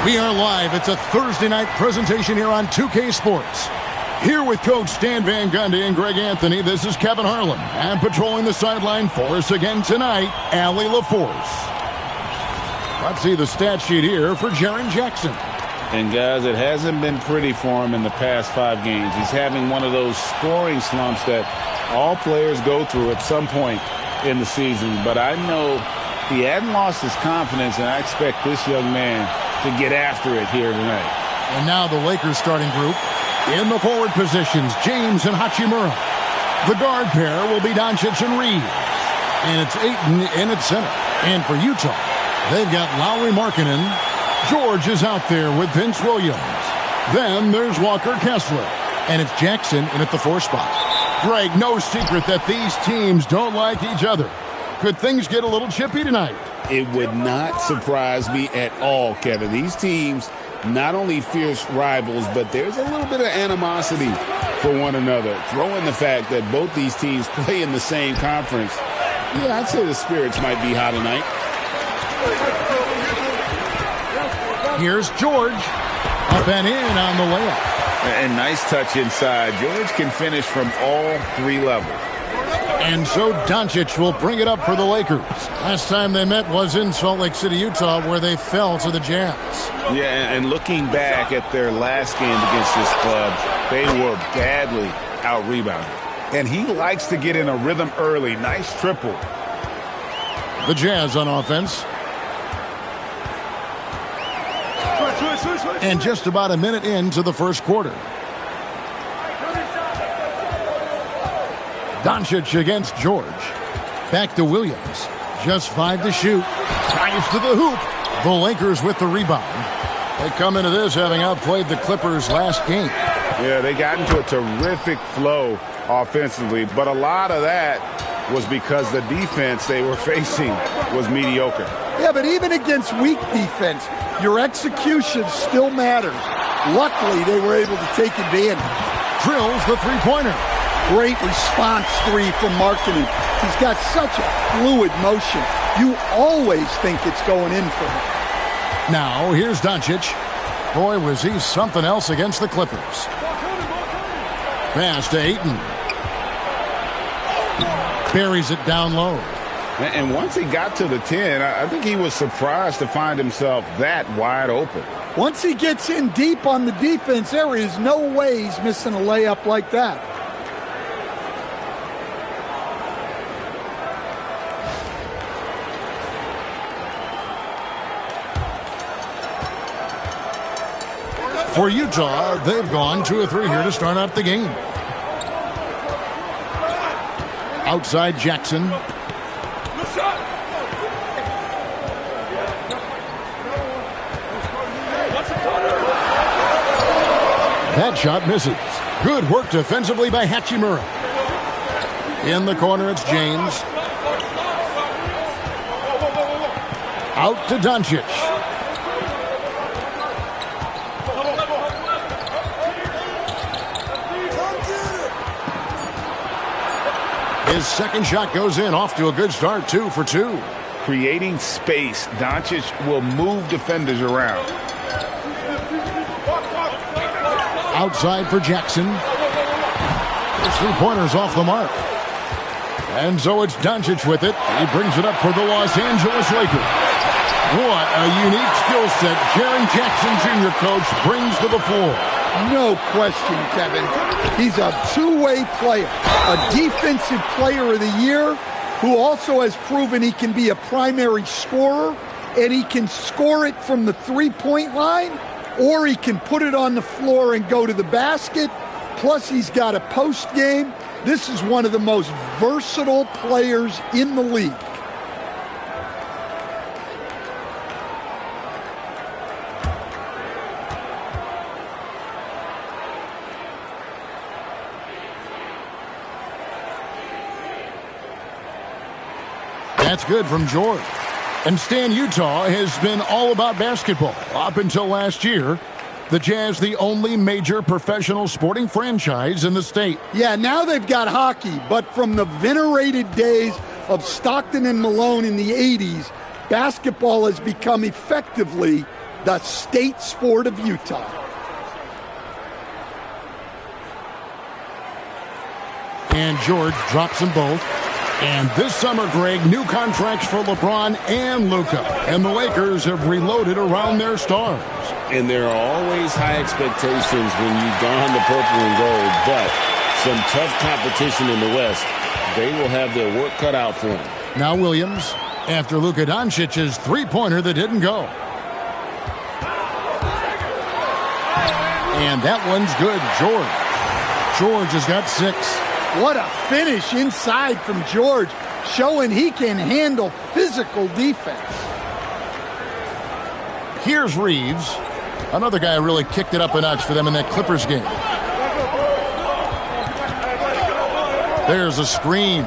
We are live. It's a Thursday night presentation here on 2K Sports. Here with Coach Stan Van Gundy and Greg Anthony, this is Kevin Harlan. And patrolling the sideline for us again tonight, Allie LaForce. Let's see the stat sheet here for Jaren Jackson. And guys, it hasn't been pretty for him in the past 5 games. He's having one of those scoring slumps that all players go through at some point in the season. But I know he hadn't lost his confidence, and I expect this young man to get after it here tonight. And now the Lakers starting group. In the forward positions, James and Hachimura. The guard pair will be Doncic and Reeves. And it's Ayton in at center. And for Utah, they've got Lowry Markkanen. George is out there with Vince Williams. Then there's Walker Kessler. And it's Jackson in at the 4 spot. Greg, no secret that these teams don't like each other. Could things get a little chippy tonight? It would not surprise me at all, Kevin. These teams, not only fierce rivals, but there's a little bit of animosity for one another. Throw in the fact that both these teams play in the same conference. Yeah, I'd say the spirits might be high tonight. Here's George. Up and in on the layup. And nice touch inside. George can finish from all 3 levels. And so Doncic will bring it up for the Lakers. Last time they met was in Salt Lake City, Utah, where they fell to the Jazz. Yeah, and looking back at their last game against this club, they were badly out-rebounded. And he likes to get in a rhythm early. Nice triple. The Jazz on offense. And just about a minute into the first quarter. Doncic against George. Back to Williams. Just 5 to shoot. Drives to the hoop. The Lakers with the rebound. They come into this having outplayed the Clippers last game. Yeah, they got into a terrific flow offensively, but a lot of that was because the defense they were facing was mediocre. Yeah, but even against weak defense, your execution still matters. Luckily, they were able to take advantage. Drills the three-pointer. Great response 3 from Markkanen. He's got such a fluid motion. You always think it's going in for him. Now, here's Doncic. Boy, was he something else against the Clippers. Pass to Ayton. Buries it down low. And once he got to the 10, I think he was surprised to find himself that wide open. Once he gets in deep on the defense, there is no way he's missing a layup like that. For Utah, they've gone 2 of 3 here to start out the game. Outside Jackson. That shot misses. Good work defensively by Hachimura. In the corner, it's James. Out to Doncic. His second shot goes in, off to a good start, 2 for 2. Creating space, Doncic will move defenders around. Outside for Jackson. His 3-pointer's off the mark. And so it's Doncic with it. He brings it up for the Los Angeles Lakers. What a unique skill set Jaren Jackson Jr., coach, brings to the floor. No question, Kevin. He's a two-way player, a defensive player of the year who also has proven he can be a primary scorer, and he can score it from the 3-point line, or he can put it on the floor and go to the basket. Plus, he's got a post game. This is one of the most versatile players in the league. That's good from George. And Stan, Utah has been all about basketball up until last year. The Jazz, the only major professional sporting franchise in the state. Yeah, now they've got hockey, but from the venerated days of Stockton and Malone in the 80s, basketball has become effectively the state sport of Utah. And George drops them both. And this summer, Greg, new contracts for LeBron and Luka. And the Lakers have reloaded around their stars. And there are always high expectations when you don the purple and gold, but some tough competition in the West. They will have their work cut out for them. Now Williams, after Luka Doncic's three-pointer that didn't go. And that one's good. George has got 6. What a finish inside from George, showing he can handle physical defense. Here's Reeves. Another guy who really kicked it up a notch for them in that Clippers game. There's a screen.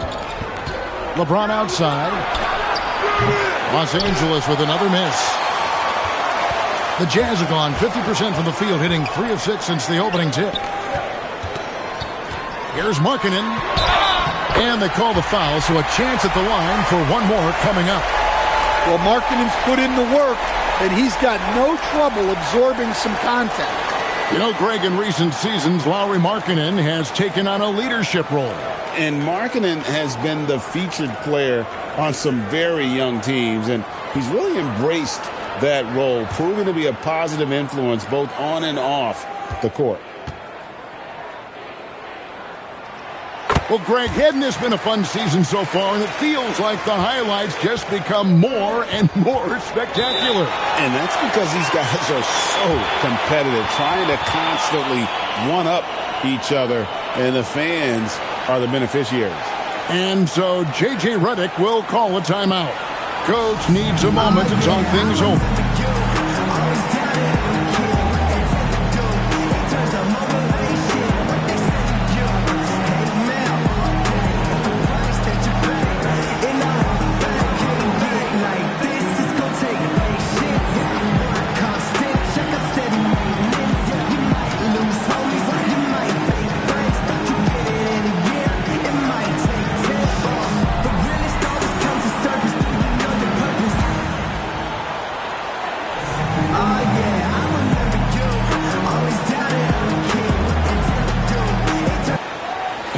LeBron outside. Los Angeles with another miss. The Jazz have gone 50% from the field, hitting 3 of 6 since the opening tip. Here's Markkanen. And they call the foul, so a chance at the line for one more coming up. Well, Markkanen's put in the work, and he's got no trouble absorbing some contact. You know, Greg, in recent seasons, Lauri Markkanen has taken on a leadership role. And Markkanen has been the featured player on some very young teams, and he's really embraced that role, proving to be a positive influence both on and off the court. Well, Greg, hadn't this been a fun season so far? And it feels like the highlights just become more and more spectacular. And that's because these guys are so competitive, trying to constantly one-up each other, and the fans are the beneficiaries. And so J.J. Redick will call a timeout. Coach needs a moment to talk things over.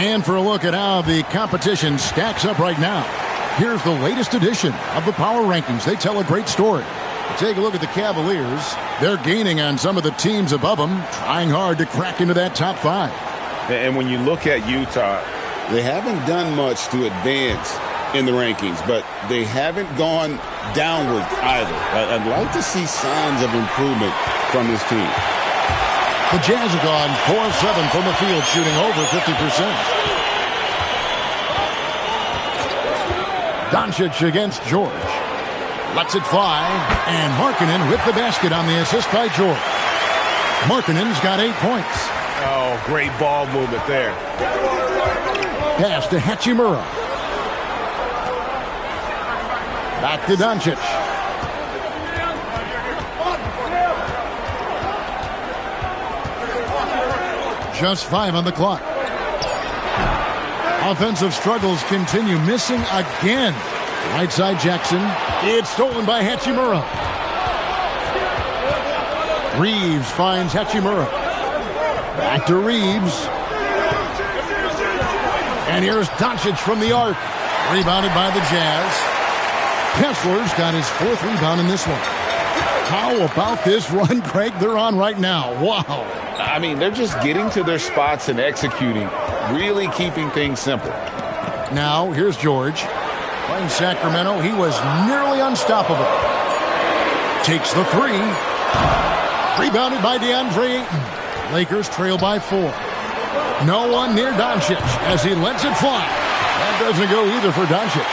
And for a look at how the competition stacks up right now, here's the latest edition of the Power Rankings. They tell a great story. Take a look at the Cavaliers. They're gaining on some of the teams above them, trying hard to crack into that top 5. And when you look at Utah, they haven't done much to advance in the rankings, but they haven't gone downward either. I'd like to see signs of improvement from this team. The Jazz have gone 4 of 7 from the field, shooting over 50%. Doncic against George. Lets it fly, and Markkanen with the basket on the assist by George. Markkanen's got 8 points. Oh, great ball movement there. Pass to Hachimura. Back to Doncic. Just 5 on the clock. Offensive struggles continue, missing again. Right side Jackson. It's stolen by Hachimura. Reeves finds Hachimura. Back to Reeves. And here's Doncic from the arc. Rebounded by the Jazz. Kessler's got his 4th rebound in this one. How about this run, Craig, they're on right now? Wow. I mean, they're just getting to their spots and executing, really keeping things simple. Now, here's George. Playing Sacramento, he was nearly unstoppable. Takes the 3. Rebounded by DeAndre Ayton. Lakers trail by 4. No one near Doncic as he lets it fly. That doesn't go either for Doncic.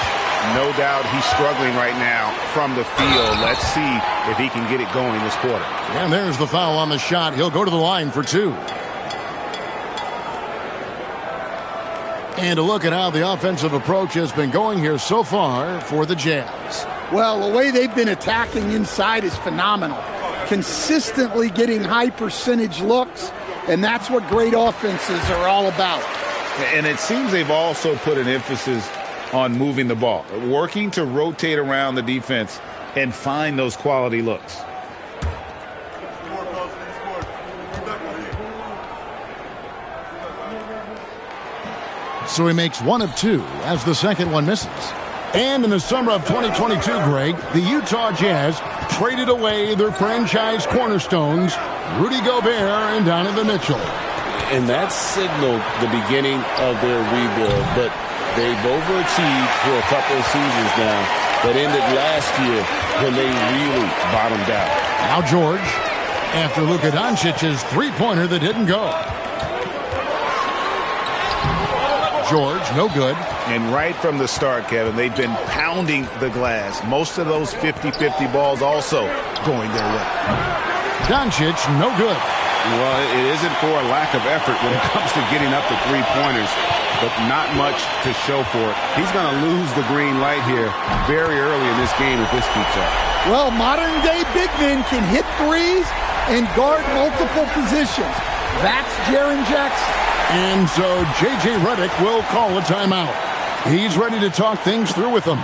No doubt he's struggling right now from the field. Let's see if he can get it going this quarter. And there's the foul on the shot. He'll go to the line for 2. And a look at how the offensive approach has been going here so far for the Jazz. Well, the way they've been attacking inside is phenomenal. Consistently getting high percentage looks, and that's what great offenses are all about. And it seems they've also put an emphasis on moving the ball, working to rotate around the defense and find those quality looks. so he makes 1 of 2 as the second one misses. And in the summer of 2022, Greg, the Utah Jazz traded away their franchise cornerstones, Rudy Gobert and Donovan Mitchell. And that signaled the beginning of their rebuild, but they've overachieved for a couple of seasons now that ended last year when they really bottomed out. Now George, after Luka Doncic's three-pointer that didn't go. George, no good. And right from the start, Kevin, they've been pounding the glass. Most of those 50-50 balls also going their way. Doncic, no good. Well, it isn't for a lack of effort when it comes to getting up to three-pointers, but not much to show for it. He's going to lose the green light here very early in this game if this keeps up. Well, modern-day big men can hit threes and guard multiple positions. That's Jaren Jackson. And so J.J. Redick will call a timeout. He's ready to talk things through with them.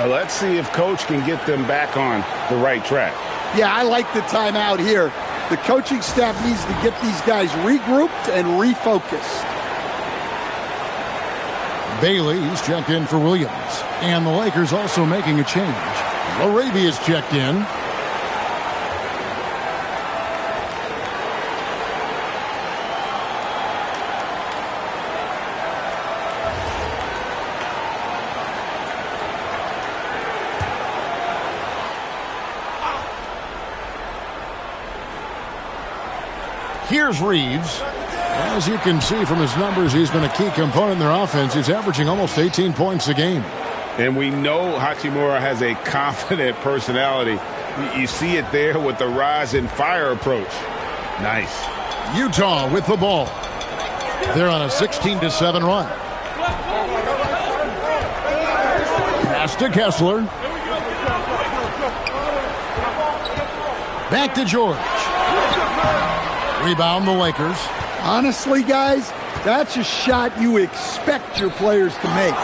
Let's see if Coach can get them back on the right track. Yeah, I like the timeout here. The coaching staff needs to get these guys regrouped and refocused. Bailey's checked in for Williams. And the Lakers also making a change. Laravia's checked in. Here's Reeves. As you can see from his numbers, he's been a key component in their offense. He's averaging almost 18 points a game. And we know Hachimura has a confident personality. You see it there with the rise and fire approach. Nice. Utah with the ball. They're on a 16-7 run. Pass to Kessler. Back to George. Rebound the Lakers. Honestly, guys, that's a shot you expect your players to make.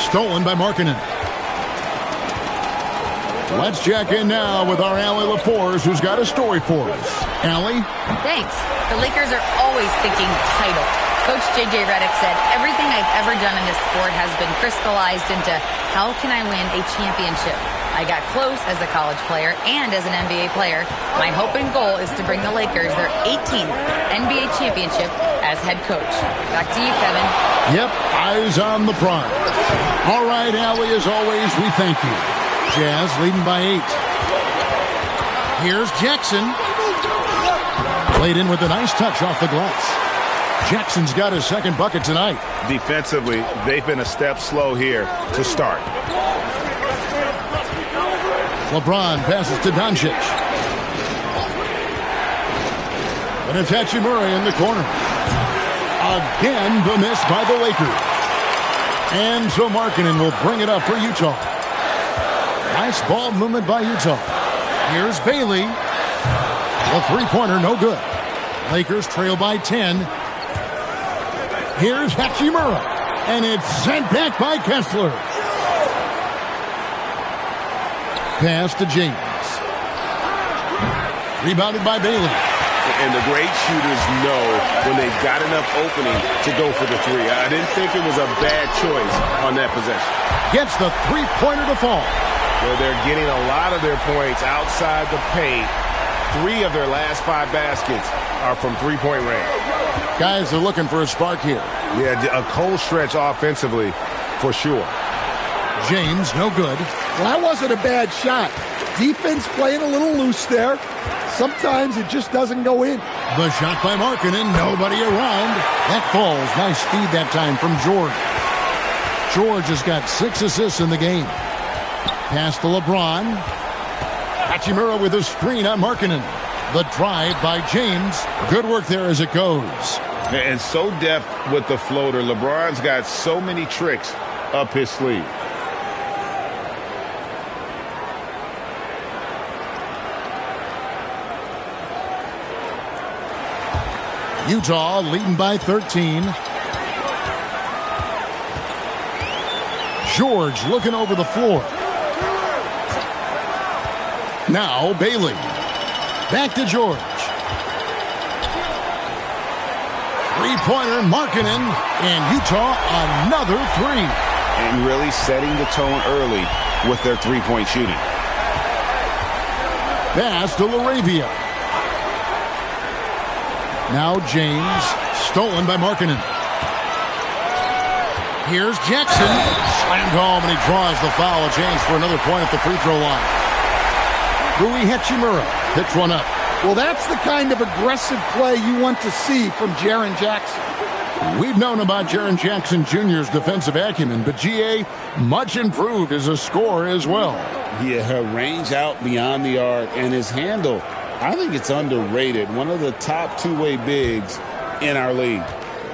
Stolen by Markkanen. Let's check in now with our Allie LaForce, who's got a story for us. Allie? Thanks. The Lakers are always thinking title. Coach J.J. Redick said, everything I've ever done in this sport has been crystallized into how can I win a championship? I got close as a college player and as an NBA player. My hope and goal is to bring the Lakers their 18th NBA championship as head coach. Back to you, Kevin. Yep, eyes on the prize. All right, Allie, as always, we thank you. Jazz leading by 8. Here's Jackson. Played in with a nice touch off the glass. Jackson's got his second bucket tonight. Defensively, they've been a step slow here to start. LeBron passes to Doncic. And it's Hachimura in the corner. Again, the miss by the Lakers. And so Markkanen will bring it up for Utah. Nice ball movement by Utah. Here's Bailey. The three-pointer, no good. Lakers trail by 10. Here's Hachimura. And it's sent back by Kessler. Pass to James. Rebounded by Bailey. And the great shooters know when they've got enough opening to go for the three. I didn't think it was a bad choice on that possession. Gets the three-pointer to fall. Well, they're getting a lot of their points outside the paint. 3 of their last 5 baskets are from three-point range. Guys are looking for a spark here. Yeah, a cold stretch offensively for sure. James, no good. Well, that wasn't a bad shot. Defense playing a little loose there. Sometimes it just doesn't go in. The shot by Markkanen, nobody around. That falls. Nice feed that time from George. George has got 6 assists in the game. Pass to LeBron. Hachimura with a screen on Markkanen. The drive by James. Good work there as it goes. And so deft with the floater. LeBron's got so many tricks up his sleeve. Utah leading by 13. George looking over the floor. Now Bailey. Back to George. Three-pointer, Markkanen, and Utah another three. And really setting the tone early with their three-point shooting. Pass to LaRavia. Now James, stolen by Markkanen. Here's Jackson. Slammed home, and he draws the foul. A chance for another point at the free throw line. Rui Hachimura picks one up. Well, that's the kind of aggressive play you want to see from Jaren Jackson. We've known about Jaren Jackson Jr.'s defensive acumen, but GA much improved as a scorer as well. Yeah, range out beyond the arc, and his handle, I think it's underrated. One of the top two-way bigs in our league.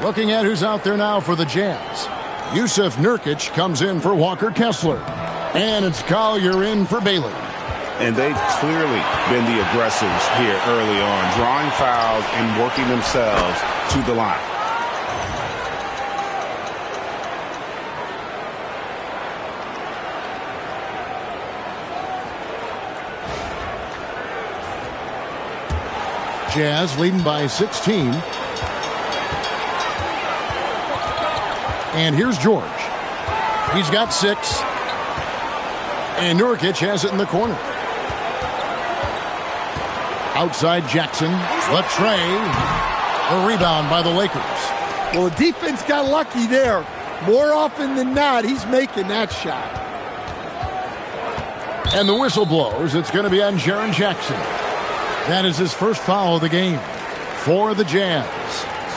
Looking at who's out there now for the Jazz. Yusuf Nurkic comes in for Walker Kessler. And it's Collier in for Bailey. And they've clearly been the aggressors here early on, drawing fouls and working themselves to the line. Jazz leading by 16. And here's George. He's got 6. And Nurkic has it in the corner. Outside Jackson. Latrey. A rebound by the Lakers. Well, the defense got lucky there. More often than not, he's making that shot. And the whistle blows. It's going to be on Jaren Jackson. That is his first foul of the game for the Jazz.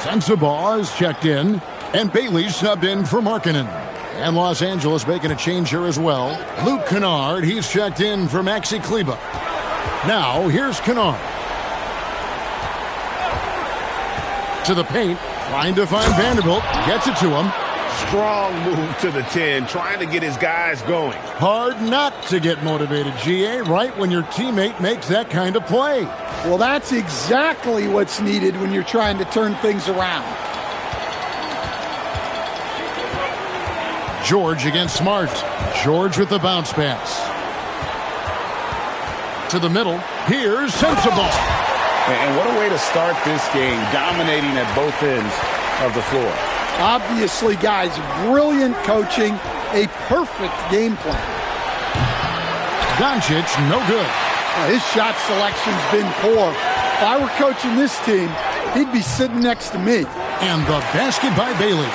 Sensabaugh is checked in, and Bailey subbed in for Markkanen. And Los Angeles making a change here as well. Luke Kennard, he's checked in for Maxi Kleber. Now, here's Kennard. To the paint, trying to find Vanderbilt. Gets it to him. Strong move to the 10, trying to get his guys going. Hard not to get motivated, GA, right when your teammate makes that kind of play. Well, that's exactly what's needed when you're trying to turn things around. George against Smart. George with the bounce pass. To the middle. Here's Sensabaugh. And what a way to start this game, dominating at both ends of the floor. Obviously, guys, brilliant coaching, a perfect game plan. Doncic, no good. His shot selection's been poor. If I were coaching this team, he'd be sitting next to me. And the basket by Bailey.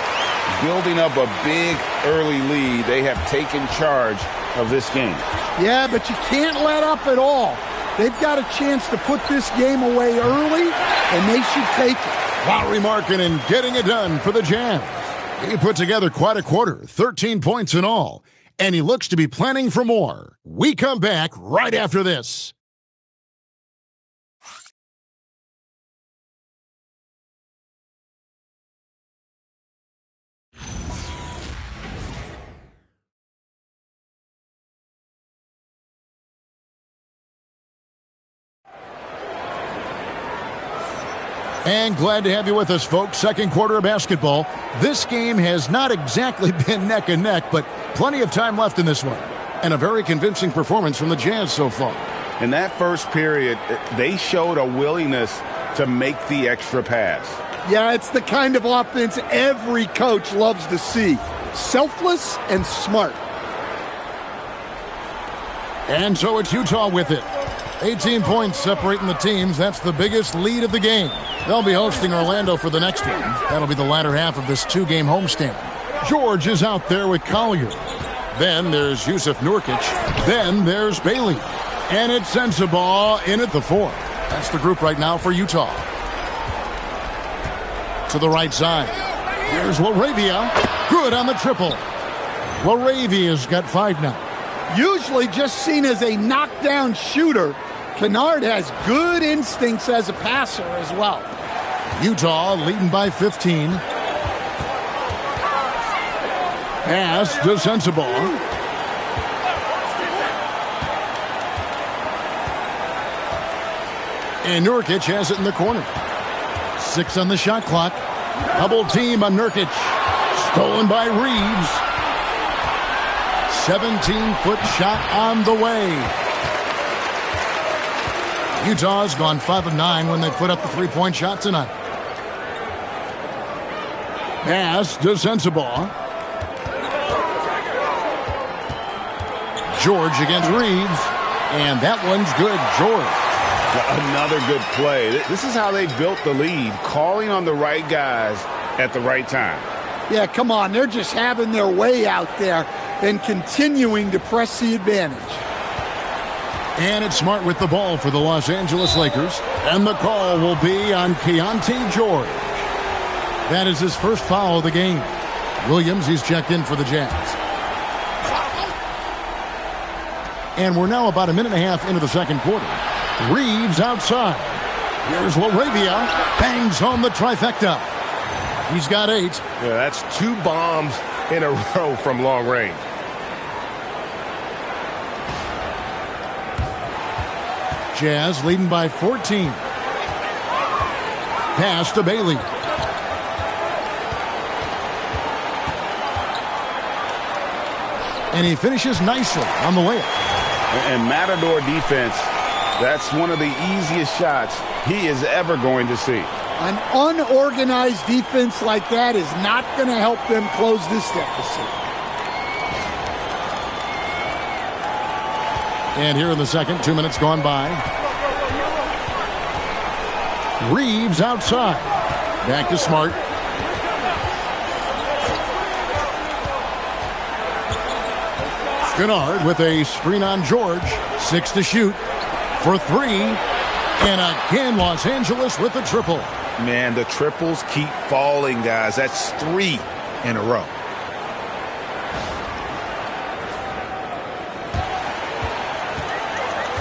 Building up a big early lead, they have taken charge of this game. Yeah, but you can't let up at all. They've got a chance to put this game away early, and they should take it. Lauri Markkanen getting it done for the Jazz. He put together quite a quarter, 13 points in all, and he looks to be planning for more. We come back right after this. And glad to have you with us, folks. Second quarter of basketball. This game has not exactly been neck and neck, but plenty of time left in this one. And a very convincing performance from the Jazz so far. In that first period, they showed a willingness to make the extra pass. Yeah, it's the kind of offense every coach loves to see. Selfless and smart. And so it's Utah with it. 18 points separating the teams. That's the biggest lead of the game. They'll be hosting Orlando for the next one. That'll be the latter half of this two-game homestand. George is out there with Collier. Then there's Yusuf Nurkic. Then there's Bailey. And it's Sensabaugh in at the 4. That's the group right now for Utah. To the right side. Here's LaRavia. Good on the triple. LaRavia's got 5 now. Usually just seen as a knockdown shooter, Kennard has good instincts as a passer as well. Utah leading by 15. Pass to Sensabaugh. And Nurkic has it in the corner. 6 on the shot clock. Double team on Nurkic. Stolen by Reeves. 17-foot shot on the way. Utah's gone 5 of 9 when they put up the 3-point shot tonight. Pass to Sensabaugh. George against Reeves. And that one's good. George. Another good play. This is how they built the lead, calling on the right guys at the right time. Yeah, come on. They're just having their way out there and continuing to press the advantage. And it's Smart with the ball for the Los Angeles Lakers. And the call will be on Keontae George. That is his first foul of the game. Williams, he's checked in for the Jazz. And we're now about a minute and a half into the second quarter. Reeves outside. Here's LaRavia. Bangs home the trifecta. He's got 8. Yeah, that's 2 bombs in a row from long range. Jazz leading by 14. Pass to Bailey. And he finishes nicely on the layup. And Matador defense, that's one of the easiest shots he is ever going to see. An unorganized defense like that is not going to help them close this deficit. And here in the second, 2 minutes gone by. Reeves outside. Back to Smart. Kennard with a screen on George. 6 to shoot for 3. And again, Los Angeles with the triple. Man, the triples keep falling, guys. That's 3 in a row.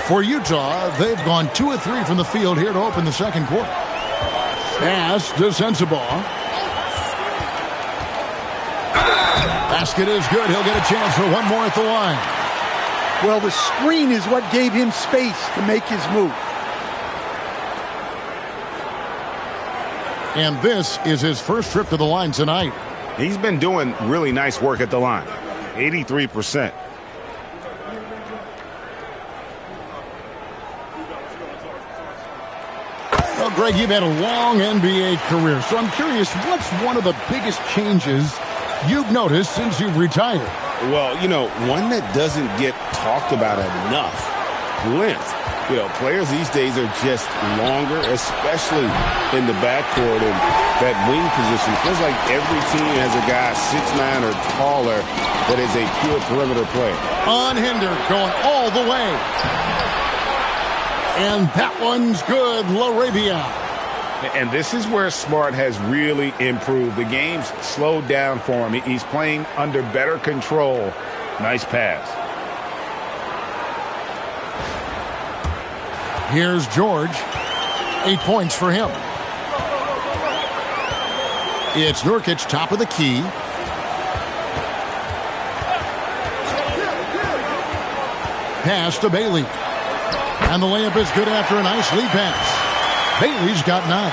For Utah, they've gone 2 of 3 from the field here to open the second quarter. Pass to Sensabaugh. Basket is good. He'll get a chance for one more at the line. Well, the screen is what gave him space to make his move. And this is his first trip to the line tonight. He's been doing really nice work at the line. 83%. Well, Greg, you've had a long NBA career, so I'm curious, what's one of the biggest changes you've noticed since you've retired? Well, you know, one that doesn't get talked about enough, length. You know, players these days are just longer, especially in the backcourt, and that wing position. It feels like every team has a guy 6'9" or taller that is a pure perimeter player. Unhindered, going all the way. And that one's good, LaRavia. And this is where Smart has really improved. The game's slowed down for him. He's playing under better control. Nice pass. Here's George. 8 points for him. It's Nurkic, top of the key. Pass to Bailey. And the layup is good after a nice lead pass. Bailey's got 9.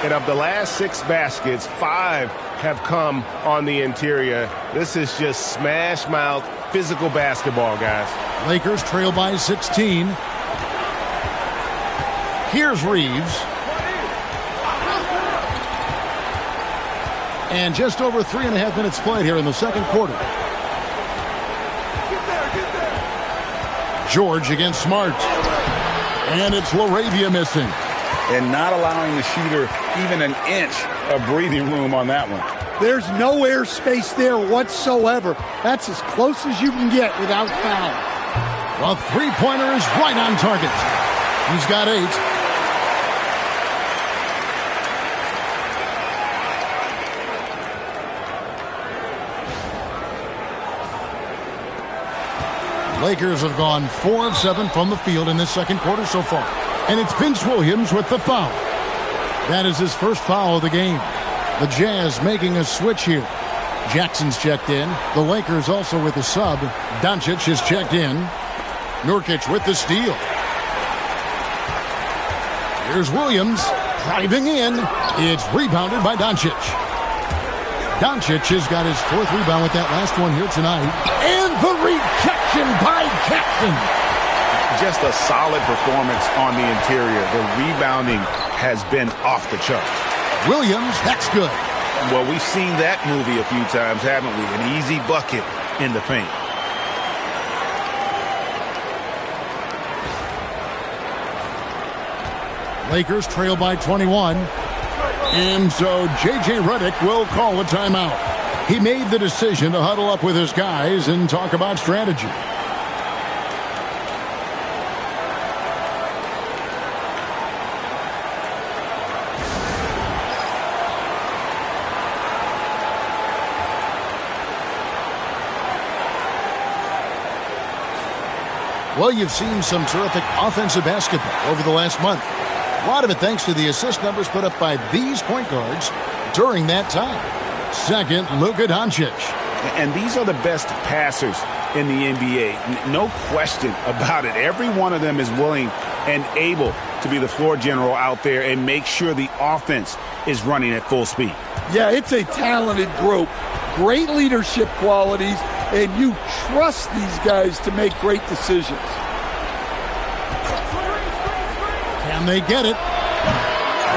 And of the last 6 baskets, 5 have come on the interior. This is just smash mouth physical basketball, guys. Lakers trail by 16. Here's Reeves. And just over 3.5 minutes played here in the second quarter. George against Smart. And it's LaRavia missing. And not allowing the shooter even an inch of breathing room on that one. There's no air space there whatsoever. That's as close as you can get without foul. The three-pointer is right on target. He's got 8. Lakers have gone 4 of 7 from the field in this second quarter so far. And it's Vince Williams with the foul. That is his first foul of the game. The Jazz making a switch here. Jackson's checked in. The Lakers also with a sub. Doncic is checked in. Nurkic with the steal. Here's Williams driving in. It's rebounded by Doncic. Doncic has got his 4th rebound with that last one here tonight. And the rejection by Jackson. Just a solid performance on the interior. The rebounding has been off the chart. Williams, that's good. Well, we've seen that movie a few times, haven't we? An easy bucket in the paint. Lakers trail by 21. And so J.J. Redick will call a timeout. He made the decision to huddle up with his guys and talk about strategy. Well, you've seen some terrific offensive basketball over the last month. A lot of it thanks to the assist numbers put up by these point guards during that time. Second, Luka Doncic. And these are the best passers in the NBA. No question about it. Every one of them is willing and able to be the floor general out there and make sure the offense is running at full speed. Yeah, it's a talented group. Great leadership qualities, and you trust these guys to make great decisions. Can they get it?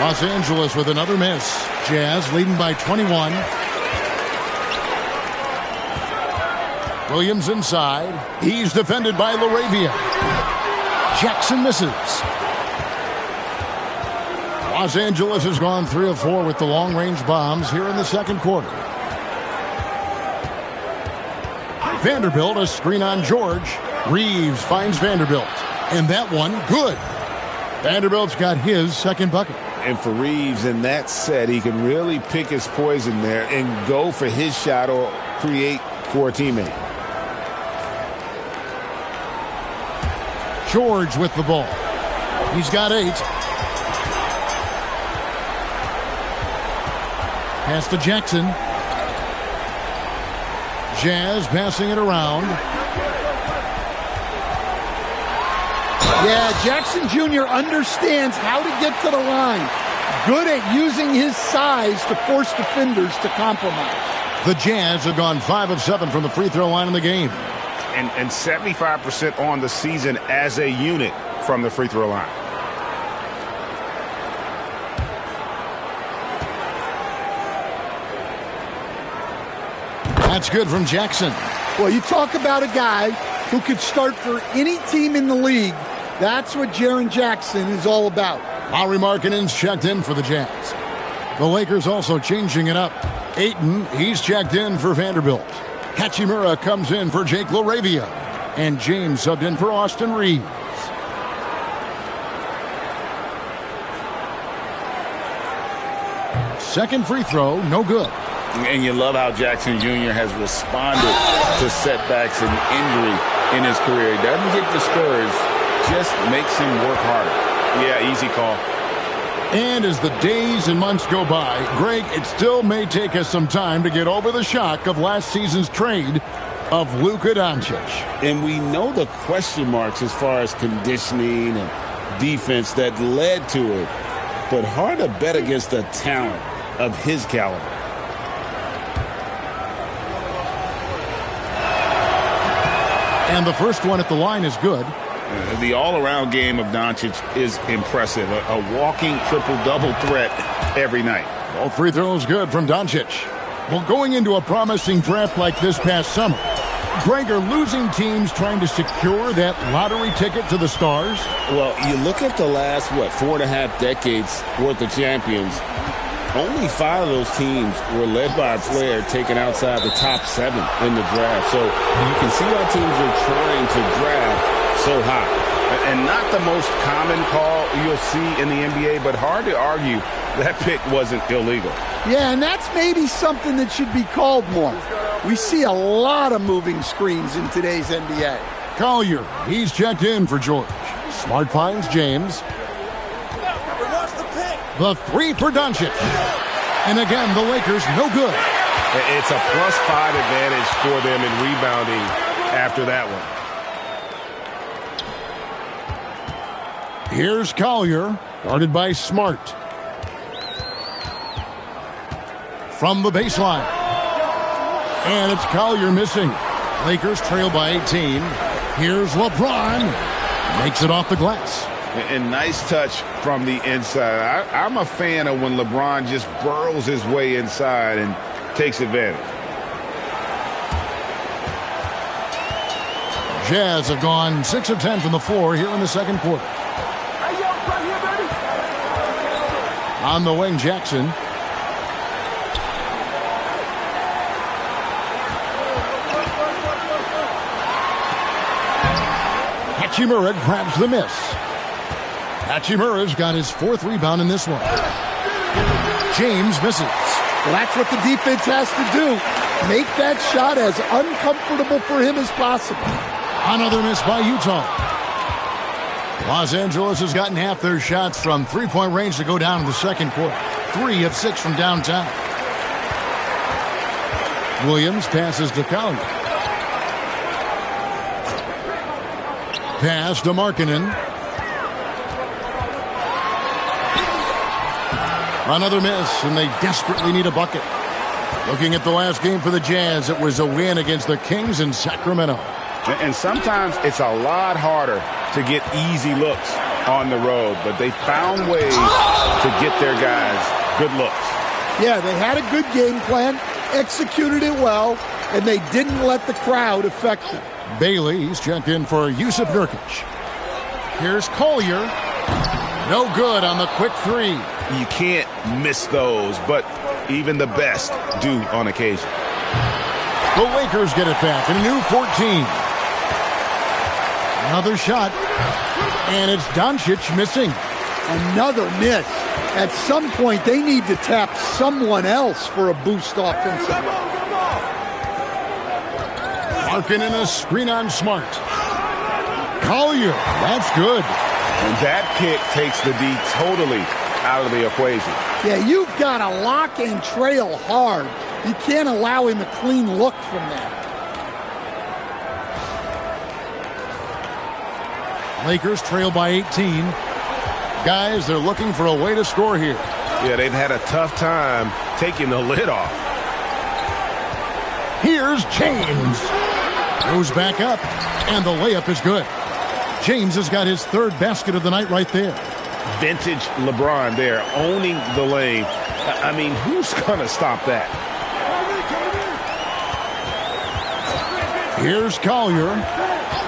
Los Angeles with another miss. Jazz leading by 21. Williams inside. He's defended by LaRavia. Jackson misses. Los Angeles has gone 3 of 4 with the long-range bombs here in the second quarter. Vanderbilt, a screen on George. Reeves finds Vanderbilt. And that one, good. Vanderbilt's got his second bucket. And for Reeves in that set, he can really pick his poison there and go for his shot or create for a teammate. George with the ball. He's got 8. Pass to Jackson. Jazz passing it around. Yeah, Jackson Jr. understands how to get to the line. Good at using his size to force defenders to compromise. The Jazz have gone 5 of 7 from the free throw line in the game. And 75% on the season as a unit from the free throw line. That's good from Jackson. Well, you talk about a guy who could start for any team in the league. That's what Jaren Jackson is all about. Lauri Markkanen's checked in for the Jazz. The Lakers also changing it up. Ayton, he's checked in for Vanderbilt. Hachimura comes in for Jake LaRavia. And James subbed in for Austin Reeves. Second free throw, no good. And you love how Jackson Jr. has responded to setbacks and injury in his career. He doesn't get discouraged, just makes him work harder. Yeah, easy call. And as the days and months go by, Greg, it still may take us some time to get over the shock of last season's trade of Luka Doncic. And we know the question marks as far as conditioning and defense that led to it. But hard to bet against the talent of his caliber. And the first one at the line is good. The all-around game of Doncic is impressive. A walking triple-double threat every night. Both free throws good from Doncic. Well, going into a promising draft like this past summer, Greg, are losing teams trying to secure that lottery ticket to the stars? Well, you look at the last, 4.5 decades worth of champions. Only 5 of those teams were led by a player taken outside the top 7 in the draft. So you can see why teams are trying to draft so high. And not the most common call you'll see in the NBA, but hard to argue that pick wasn't illegal. Yeah, and that's maybe something that should be called more. We see a lot of moving screens in today's NBA. Collier, he's checked in for George. Smart finds James. The 3 for Doncic. And again, the Lakers no good. It's a +5 advantage for them in rebounding after that one. Here's Collier, guarded by Smart. From the baseline. And it's Collier missing. Lakers trail by 18. Here's LeBron. Makes it off the glass. And nice touch from the inside. I'm a fan of when LeBron just burrows his way inside and takes advantage. Jazz have gone 6 of 10 from the floor here in the second quarter. On the wing, Jackson. Hachimura grabs the miss. Hachimura's got his 4th rebound in this one. James misses. Well, that's what the defense has to do. Make that shot as uncomfortable for him as possible. Another miss by Utah. Los Angeles has gotten half their shots from three-point range to go down in the second quarter. 3 of 6 from downtown. Williams passes to Collier. Pass to Markkanen. Another miss, and they desperately need a bucket. Looking at the last game for the Jazz, it was a win against the Kings in Sacramento. And sometimes it's a lot harder to get easy looks on the road, but they found ways to get their guys good looks. Yeah, they had a good game plan, executed it well, and they didn't let the crowd affect them. Bailey's checked in for Yusuf Nurkic. Here's Collier. No good on the quick 3. You can't miss those, but even the best do on occasion. The Lakers get it back in a new 14. Another shot, and it's Doncic missing. Another miss. At some point, they need to tap someone else for a boost offensively. Markkanen a screen on Smart. Collier, that's good. And that pick takes the D totally out of the equation. Yeah, you've got to lock and trail hard. You can't allow him a clean look from that. Lakers trail by 18. Guys, they're looking for a way to score here. Yeah, they've had a tough time taking the lid off. Here's James. Goes back up, and the layup is good. James has got his 3rd basket of the night right there. Vintage LeBron there, owning the lane. I mean, who's going to stop that? Here's Collier.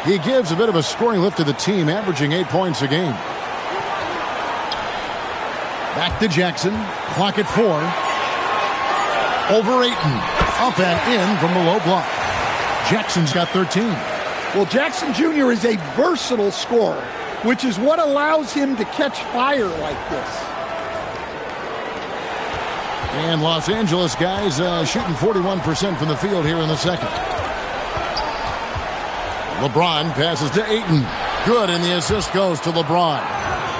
He gives a bit of a scoring lift to the team, averaging 8 points a game. Back to Jackson. Clock at 4. Over Ayton. Up and in from the low block. Jackson's got 13. Well, Jackson Jr. is a versatile scorer, which is what allows him to catch fire like this. And Los Angeles guys shooting 41% from the field here in the second. LeBron passes to Ayton. Good, and the assist goes to LeBron.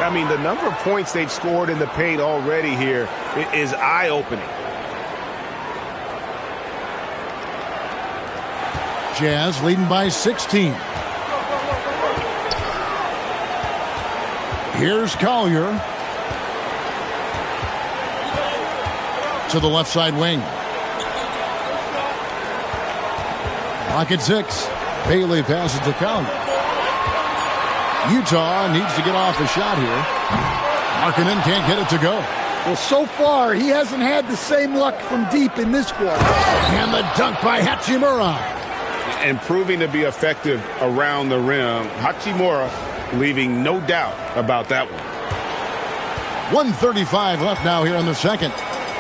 I mean, the number of points they've scored in the paint already here is eye-opening. Jazz leading by 16. Here's Collier. To the left side wing. Clock at 6. Bailey passes to Collier. Utah needs to get off a shot here. Markkanen can't get it to go. Well, so far, he hasn't had the same luck from deep in this quarter. And the dunk by Hachimura. And proving to be effective around the rim. Hachimura leaving no doubt about that one. 1:35 left now here in the second.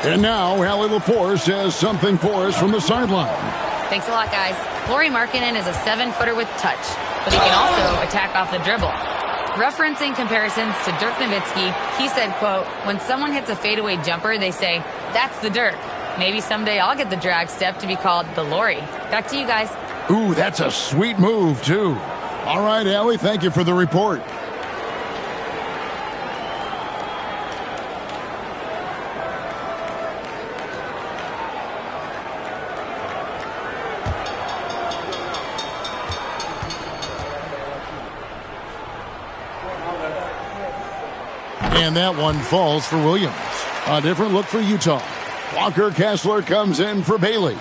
And now Allie LaForce says something for us from the sideline. Thanks a lot, guys. Lauri Markkanen is a 7-footer with touch, but he can also attack off the dribble. Referencing comparisons to Dirk Nowitzki, he said, quote, when someone hits a fadeaway jumper, they say, that's the Dirk. Maybe someday I'll get the drag step to be called the Lauri. Back to you guys. Ooh, that's a sweet move, too. All right, Allie, thank you for the report. And that one falls for Williams. A different look for Utah. Walker Kessler comes in for Bailey.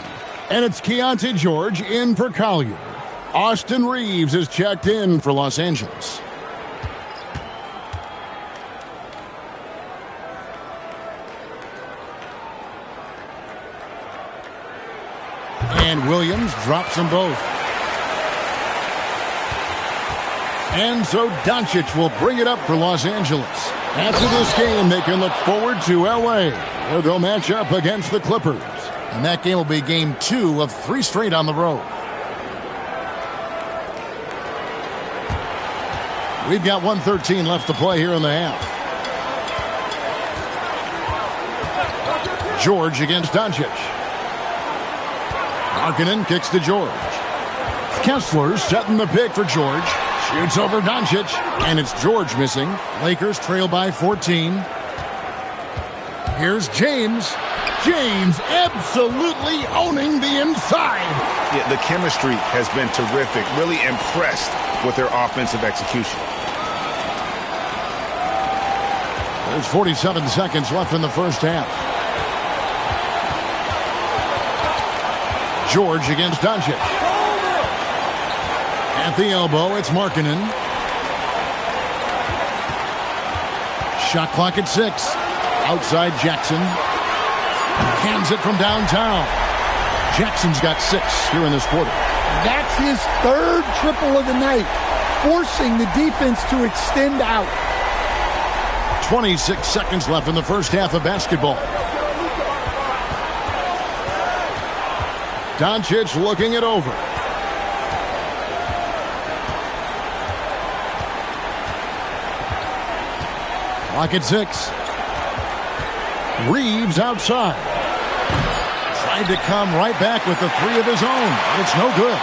And it's Keontae George in for Collier. Austin Reeves is checked in for Los Angeles. And Williams drops them both. And so Doncic will bring it up for Los Angeles. After this game, they can look forward to L.A., where they'll match up against the Clippers. And that game will be game 2 of 3 straight on the road. We've got 1:13 left to play here in the half. George against Doncic. Markkanen kicks to George. Kessler setting the pick for George. Shoots over Doncic, and it's George missing. Lakers trail by 14. Here's James. James absolutely owning the inside. Yeah, the chemistry has been terrific. Really impressed with their offensive execution. There's 47 seconds left in the first half. George against Doncic. At the elbow, it's Markkanen. Shot clock at 6. Outside Jackson. Cans it from downtown. Jackson's got 6 here in this quarter. That's his 3rd triple of the night, forcing the defense to extend out. 26 seconds left in the first half of basketball. Doncic looking it over. Clock at 6. Reeves outside. Tried to come right back with the 3 of his own. It's no good.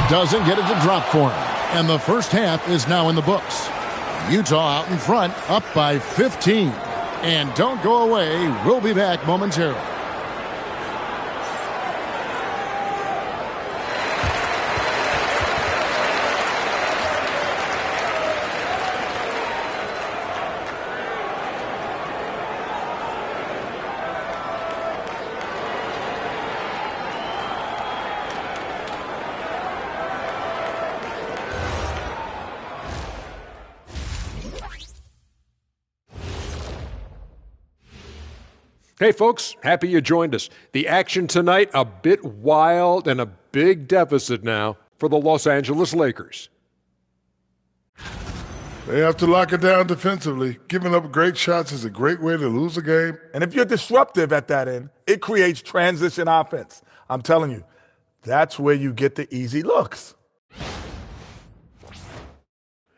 Doesn't get it to drop for him. And the first half is now in the books. Utah out in front, up by 15. And don't go away. We'll be back momentarily. Hey, folks, happy you joined us. The action tonight, a bit wild and a big deficit now for the Los Angeles Lakers. They have to lock it down defensively. Giving up great shots is a great way to lose a game. And if you're disruptive at that end, it creates transition offense. I'm telling you, that's where you get the easy looks.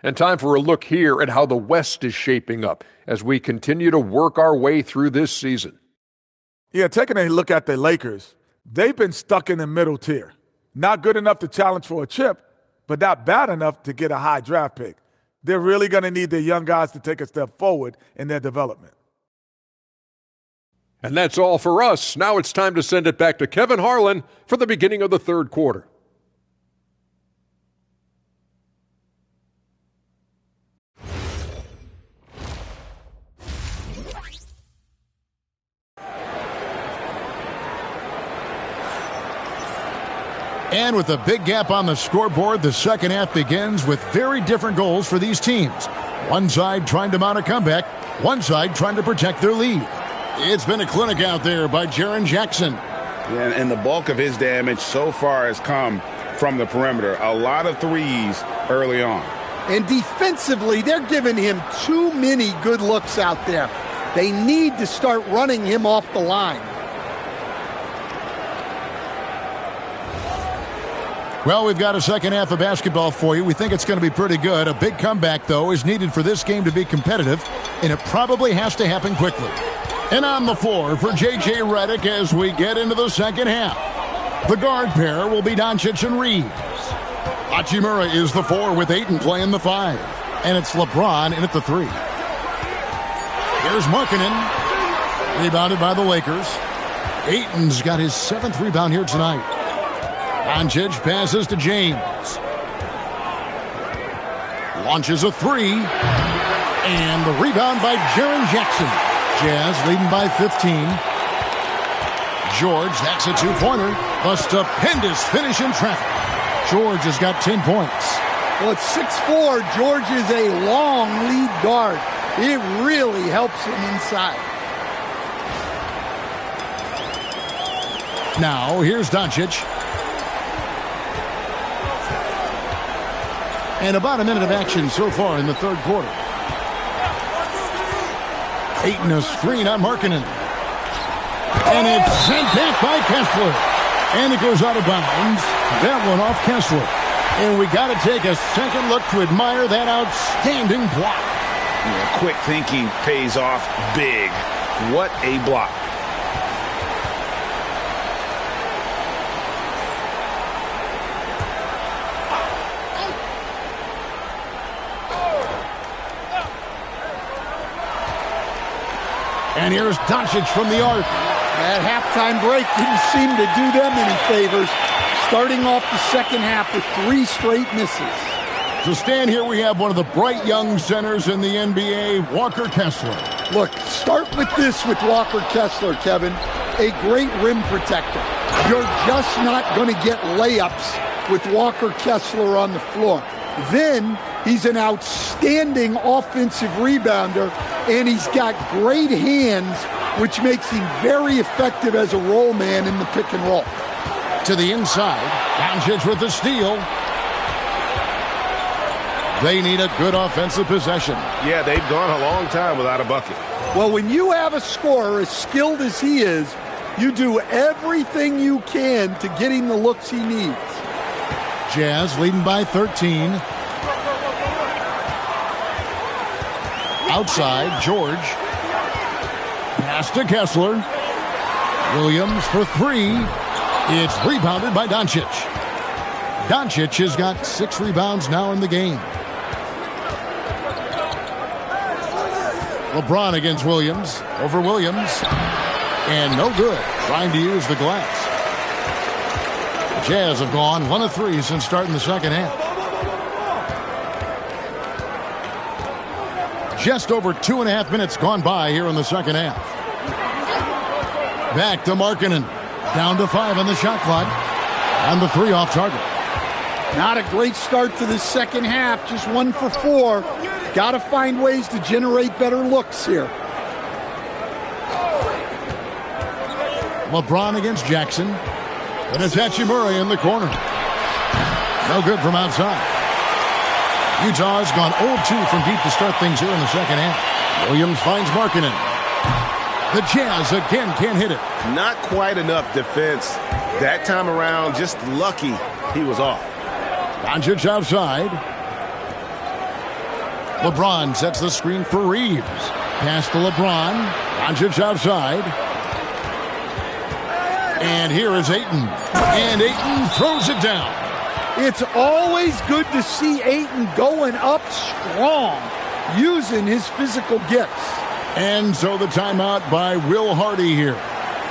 And time for a look here at how the West is shaping up as we continue to work our way through this season. Yeah, taking a look at the Lakers, they've been stuck in the middle tier. Not good enough to challenge for a chip, but not bad enough to get a high draft pick. They're really going to need their young guys to take a step forward in their development. And that's all for us. Now it's time to send it back to Kevin Harlan for the beginning of the third quarter. And with a big gap on the scoreboard, the second half begins with very different goals for these teams. One side trying to mount a comeback, one side trying to protect their lead. It's been a clinic out there by Jaren Jackson. Yeah, and the bulk of his damage so far has come from the perimeter. A lot of threes early on. And defensively, they're giving him too many good looks out there. They need to start running him off the line. Well, we've got a second half of basketball for you. We think it's going to be pretty good. A big comeback, though, is needed for this game to be competitive, and it probably has to happen quickly. And on the floor for J.J. Redick as we get into the second half. The guard pair will be Doncic and Reeves. Hachimura is the 4 with Ayton playing the 5. And it's LeBron in at the 3. Here's Markkanen, rebounded by the Lakers. Ayton's got his 7th rebound here tonight. Doncic passes to James. Launches a 3. And the rebound by Jaren Jackson. Jazz leading by 15. George, that's a 2-pointer. A stupendous finish in traffic. George has got 10 points. Well, at 6'4", George is a long lead guard. It really helps him inside. Now, here's Doncic. And about a minute of action so far in the third quarter. Ayton a screen on Markkanen. And it's sent back by Kessler. And it goes out of bounds. That one off Kessler. And we got to take a second look to admire that outstanding block. Yeah, quick thinking pays off big. What a block. And here's Doncic from the arc. That halftime break didn't seem to do them any favors. Starting off the second half with 3 straight misses. To stand here, we have one of the bright young centers in the NBA, Walker Kessler. Look, start with this with Walker Kessler, Kevin. A great rim protector. You're just not going to get layups with Walker Kessler on the floor. Then he's an outstanding offensive rebounder, and he's got great hands, which makes him very effective as a roll man in the pick and roll. To the inside, Doncic with the steal. They need a good offensive possession. Yeah, they've gone a long time without a bucket. Well, when you have a scorer as skilled as he is, you do everything you can to get him the looks he needs. Jazz leading by 13. Outside, George. Pass to Kessler. Williams for 3. It's rebounded by Doncic. Doncic has got 6 rebounds now in the game. LeBron against Williams. Over Williams. And no good. Trying to use the glass. The Jazz have gone 1 of 3 since starting the second half. Just over 2.5 minutes gone by here in the second half. Back to Markkanen. Down to 5 on the shot clock. And the 3 off target. Not a great start to this second half. Just 1 for 4. Got to find ways to generate better looks here. LeBron against Jackson. And it's Hachimura in the corner. No good from outside. Utah's gone 0-2 from deep to start things here in the second half. Williams finds Markkanen. The Jazz again can't hit it. Not quite enough defense. That time around, just lucky he was off. Doncic outside. LeBron sets the screen for Reeves. Pass to LeBron. Doncic outside. And here is Ayton. And Ayton throws it down. It's always good to see Ayton going up strong, using his physical gifts. And so the timeout by Will Hardy here.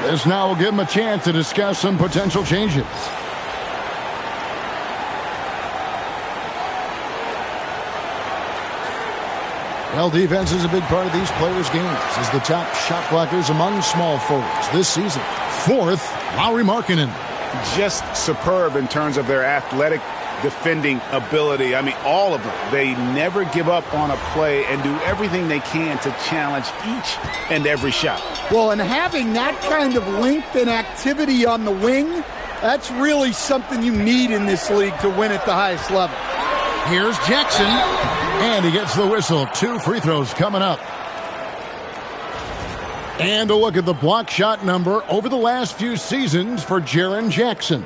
This now will give him a chance to discuss some potential changes. Well, defense is a big part of these players' games as the top shot blockers among small forwards this season. 4th, Lauri Markkanen. Just superb in terms of their athletic defending ability. I mean, all of them. They never give up on a play and do everything they can to challenge each and every shot. Well, and having that kind of length and activity on the wing, that's really something you need in this league to win at the highest level. Here's Jackson, and he gets the whistle. 2 free throws coming up. And a look at the block shot number over the last few seasons for Jaren Jackson.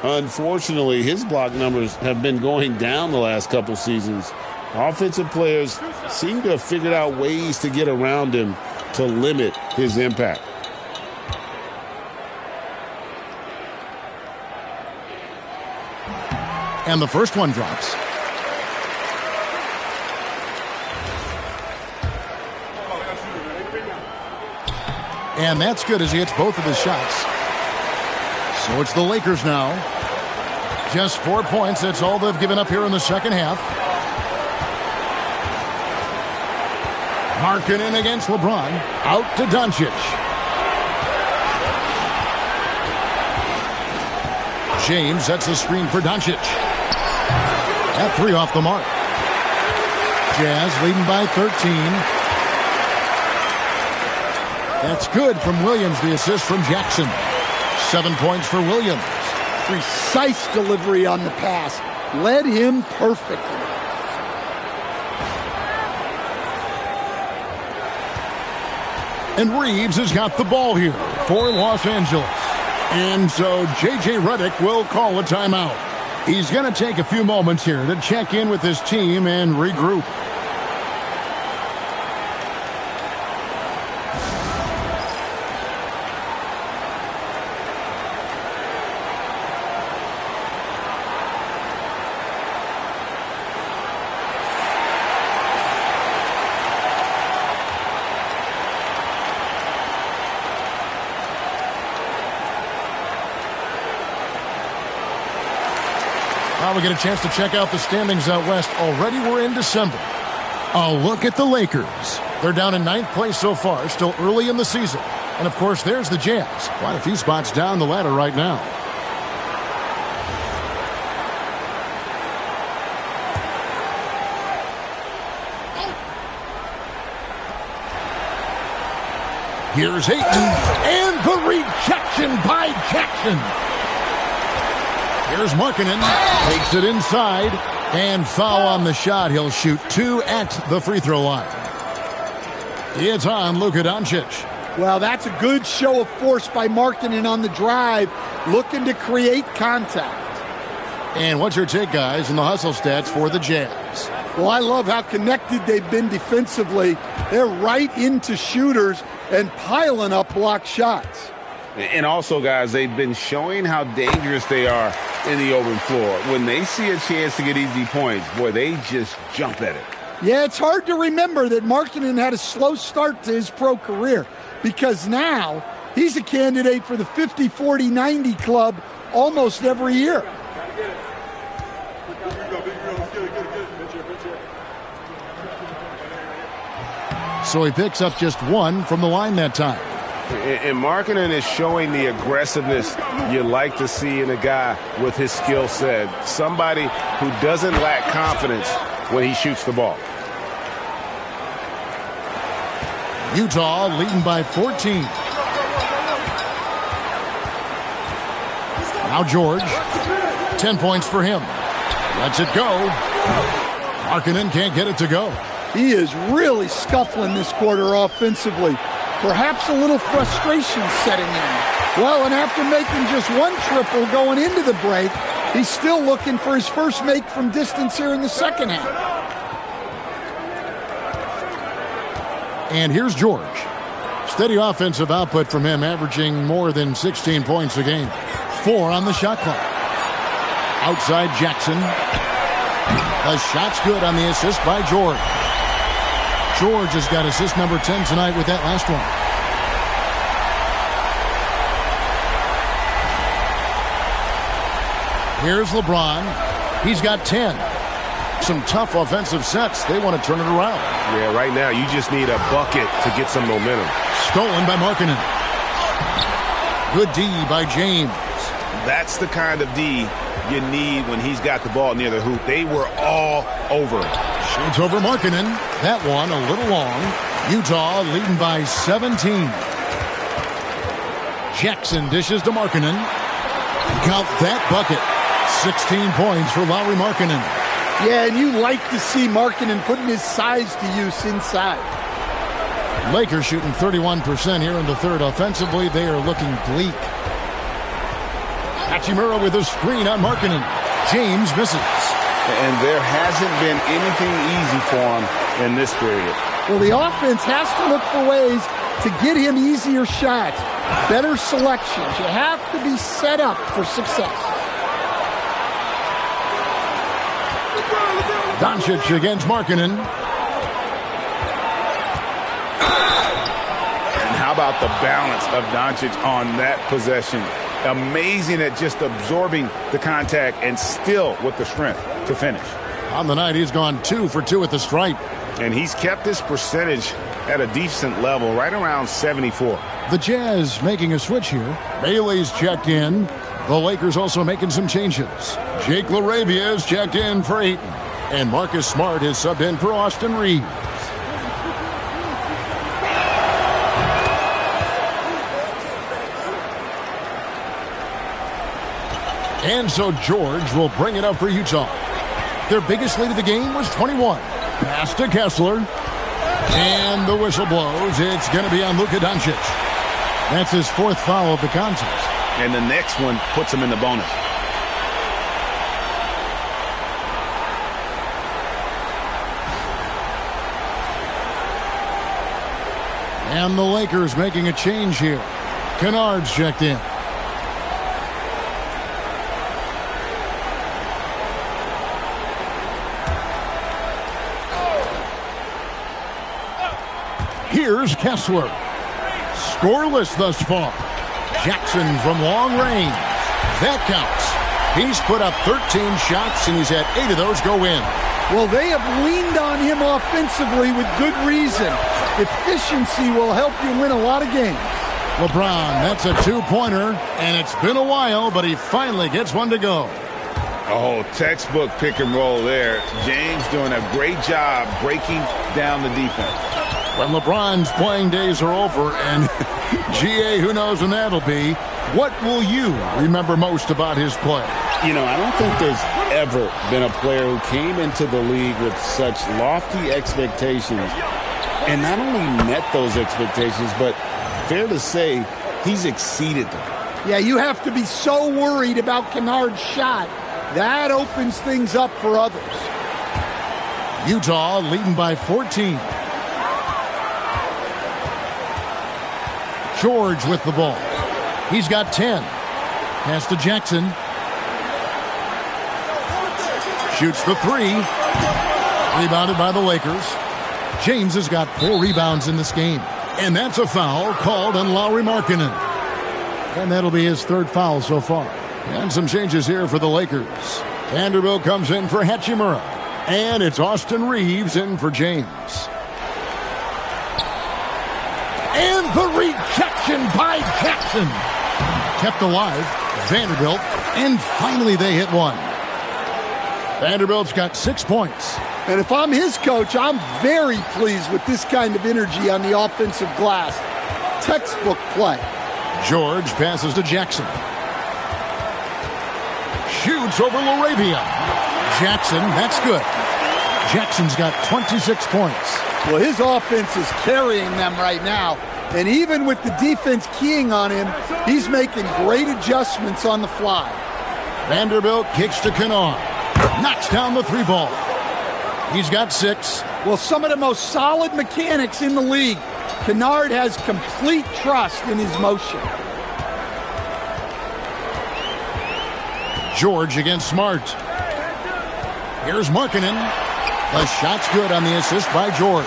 Unfortunately, his block numbers have been going down the last couple seasons. Offensive players seem to have figured out ways to get around him to limit his impact. And the first one drops. And that's good as he hits both of his shots. So it's the Lakers now. Just 4 points. That's all they've given up here in the second half. Markkanen against LeBron. Out to Doncic. James sets the screen for Doncic. That 3 off the mark. Jazz leading by 13. That's good from Williams, the assist from Jackson. 7 points for Williams. Precise delivery on the pass. Led him perfectly. And Reeves has got the ball here for Los Angeles. And so J.J. Redick will call a timeout. He's going to take a few moments here to check in with his team and regroup. Now we get a chance to check out the standings out west. Already we're in December. A look at the Lakers. They're down in 9th place so far, still early in the season. And, of course, there's the Jazz. Quite a few spots down the ladder right now. Here's Ayton, and the rejection by Jackson. Here's Markkanen, takes it inside, and foul on the shot. He'll shoot 2 at the free throw line. It's on Luka Doncic. Well, that's a good show of force by Markkanen on the drive, looking to create contact. And what's your take, guys, in the hustle stats for the Jazz? Well, I love how connected they've been defensively. They're right into shooters and piling up block shots. And also, guys, they've been showing how dangerous they are in the open floor. When they see a chance to get easy points, boy, they just jump at it. Yeah, it's hard to remember that Markkanen had a slow start to his pro career, because now he's a candidate for the 50, 40, 90 club almost every year. So he picks up just 1 from the line that time. And Markkanen is showing the aggressiveness you like to see in a guy with his skill set. Somebody who doesn't lack confidence when he shoots the ball. Utah leading by 14. Now George. 10 points for him. Lets it go. Markkanen can't get it to go. He is really scuffling this quarter offensively. Perhaps a little frustration setting in. Well, and after making just 1 triple going into the break, he's still looking for his first make from distance here in the second half. And here's George. Steady offensive output from him, averaging more than 16 points a game. 4 on the shot clock. Outside Jackson. The shot's good on the assist by George. George has got assist number 10 tonight with that last one. Here's LeBron. He's got 10. Some tough offensive sets. They want to turn it around. Yeah, right now you just need a bucket to get some momentum. Stolen by Markkanen. Good D by James. That's the kind of D you need when he's got the ball near the hoop. They were all over it. Shoots over Markkanen. That one a little long. Utah leading by 17. Jackson dishes to Markkanen. Count that bucket. 16 points for Lauri Markkanen. Yeah, and you like to see Markkanen putting his size to use inside. Lakers shooting 31% here in the third. Offensively, they are looking bleak. Hachimura with a screen on Markkanen. James misses. And there hasn't been anything easy for him in this period. Well, the offense has to look for ways to get him easier shots, better selections. You have to be set up for success. Doncic against Markkanen. And how about the balance of Doncic on that possession? Amazing at just absorbing the contact and still with the strength to finish. On the night, he's gone 2 for 2 at the stripe. And he's kept this percentage at a decent level, right around 74. The Jazz making a switch here. Bailey's checked in. The Lakers also making some changes. Jake LaRavia is checked in for Ayton. And Marcus Smart is subbed in for Austin Reeves. And so George will bring it up for Utah. Their biggest lead of the game was 21. Pass to Kessler. And the whistle blows. It's going to be on Luka Doncic. That's his fourth foul of the contest. And the next one puts him in the bonus. And the Lakers making a change here. Kennard's checked in. Here's Kessler. Scoreless thus far. Jackson from long range. That counts. He's put up 13 shots, and he's had 8 of those go in. Well, they have leaned on him offensively with good reason. Efficiency will help you win a lot of games. LeBron, that's a two-pointer, and it's been a while, but he finally gets one to go. Oh, textbook pick and roll there. James doing a great job breaking down the defense. When LeBron's playing days are over, and GA, who knows when that'll be, what will you remember most about his play? You know, I don't think there's ever been a player who came into the league with such lofty expectations and not only met those expectations, but fair to say, he's exceeded them. Yeah, you have to be so worried about Kennard's shot. That opens things up for others. Utah leading by 14. George with the ball. He's got 10. Pass to Jackson. Shoots the three. Rebounded by the Lakers. James has got 4 rebounds in this game. And that's a foul called on Lauri Markkanen. And that'll be his 3rd foul so far. And some changes here for the Lakers. Vanderbilt comes in for Hachimura. And it's Austin Reeves in for James. And the rejection by Jackson. Kept alive, Vanderbilt, and finally they hit one. Vanderbilt's got 6 points. And if I'm his coach, I'm very pleased with this kind of energy on the offensive glass. Textbook play. George passes to Jackson. Shoots over Laravia. Jackson, that's good. Jackson's got 26 points. Well, his offense is carrying them right now. And even with the defense keying on him, he's making great adjustments on the fly. Vanderbilt kicks to Kennard. Knocks down the 3-ball. He's got 6. Well, some of the most solid mechanics in the league. Kennard has complete trust in his motion. George against Smart. Here's Markkanen. The shot's good on the assist by George.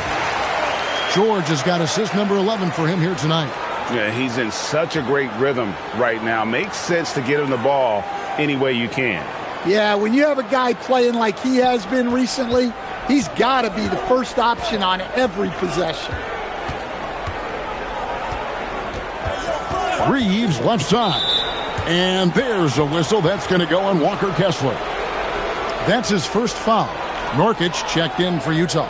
George has got assist number 11 for him here tonight. Yeah, he's in such a great rhythm right now. Makes sense to get him the ball any way you can. Yeah, when you have a guy playing like he has been recently, he's got to be the first option on every possession. Reeves left side. And there's a whistle that's going to go on Walker Kessler. That's his first foul. Nurkic checked in for Utah.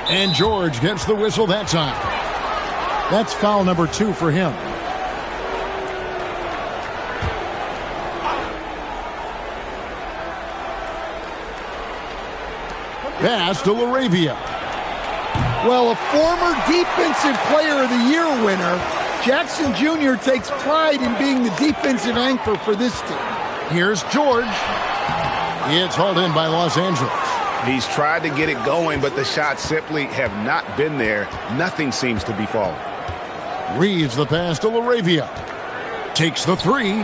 And George gets the whistle that time. That's foul number 2 for him. Pass to Laravia. Well, a former Defensive Player of the Year winner, Jackson Jr. takes pride in being the defensive anchor for this team. Here's George. It's hauled in by Los Angeles. He's tried to get it going, but the shots simply have not been there. Nothing seems to be falling. Reeves the pass to Laravia. Takes the 3.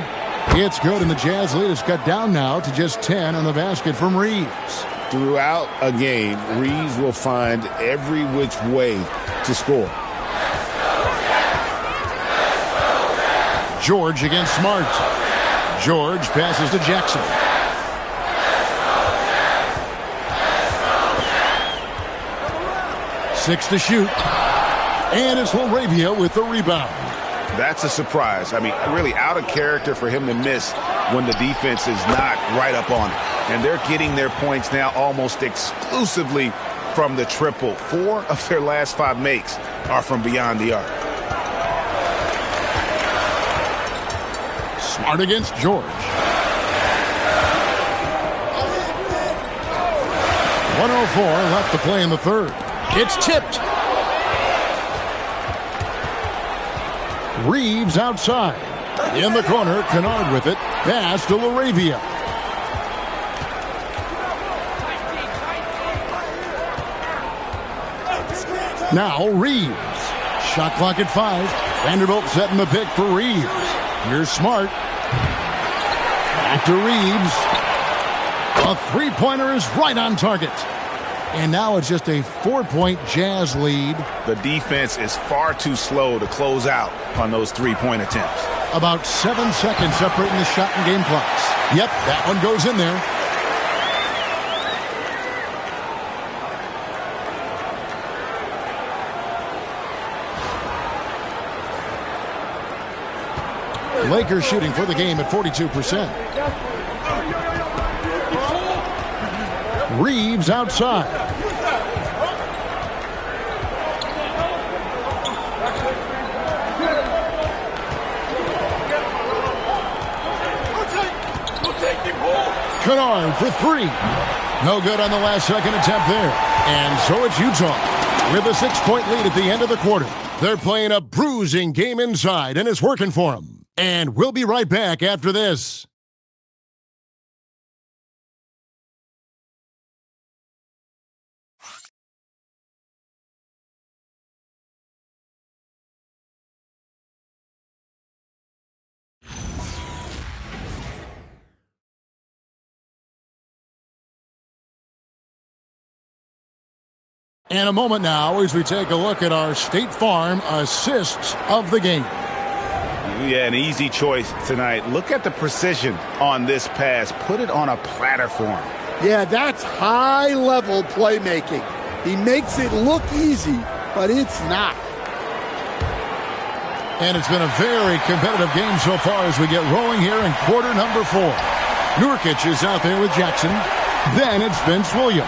It's good, and the Jazz lead is cut down now to just 10 on the basket from Reeves. Throughout a game, Reeves will find every which way to score. George against Smart. George passes to Jackson. Six to shoot. And it's Laravia with the rebound. That's a surprise. I mean, really out of character for him to miss when the defense is not right up on it. And they're getting their points now almost exclusively from the triple. 4 of their last 5 makes are from beyond the arc. Smart against George. 104 left to play in the third. It's tipped. Reeves outside. In the corner, Kennard with it. Pass to LaRavia. Now Reeves. Shot clock at 5. Vanderbilt setting the pick for Reeves. Here's Smart. Back to Reeves. A three-pointer is right on target. And now it's just a 4-point Jazz lead. The defense is far too slow to close out on those three-point attempts. About 7 seconds separating the shot and game clocks. Yep, that one goes in there. Lakers shooting for the game at 42%. Reeves outside. Kennard for 3. No good on the last second attempt there. And so it's Utah with a 6-point lead at the end of the quarter. They're playing a bruising game inside, and it's working for them. And we'll be right back after this. And a moment now as we take a look at our State Farm assists of the game. Yeah, an easy choice tonight. Look at the precision on this pass. Put it on a platform. Yeah, that's high-level playmaking. He makes it look easy, but it's not. And it's been a very competitive game so far as we get rolling here in quarter number 4. Nurkic is out there with Jackson. Then it's Vince Williams.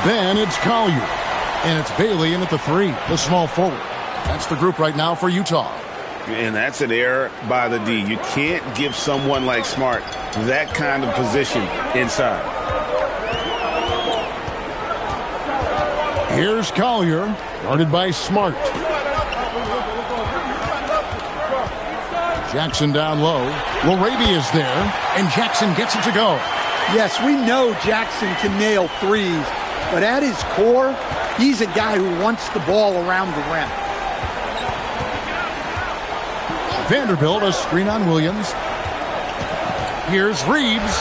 Then it's Collier. And it's Bailey in at the 3, the small forward. That's the group right now for Utah. And that's an error by the D. You can't give someone like Smart that kind of position inside. Here's Collier, guarded by Smart. Jackson down low. LaRavia's there, and Jackson gets it to go. Yes, we know Jackson can nail threes, but at his core, he's a guy who wants the ball around the rim. Vanderbilt, a screen on Williams. Here's Reeves.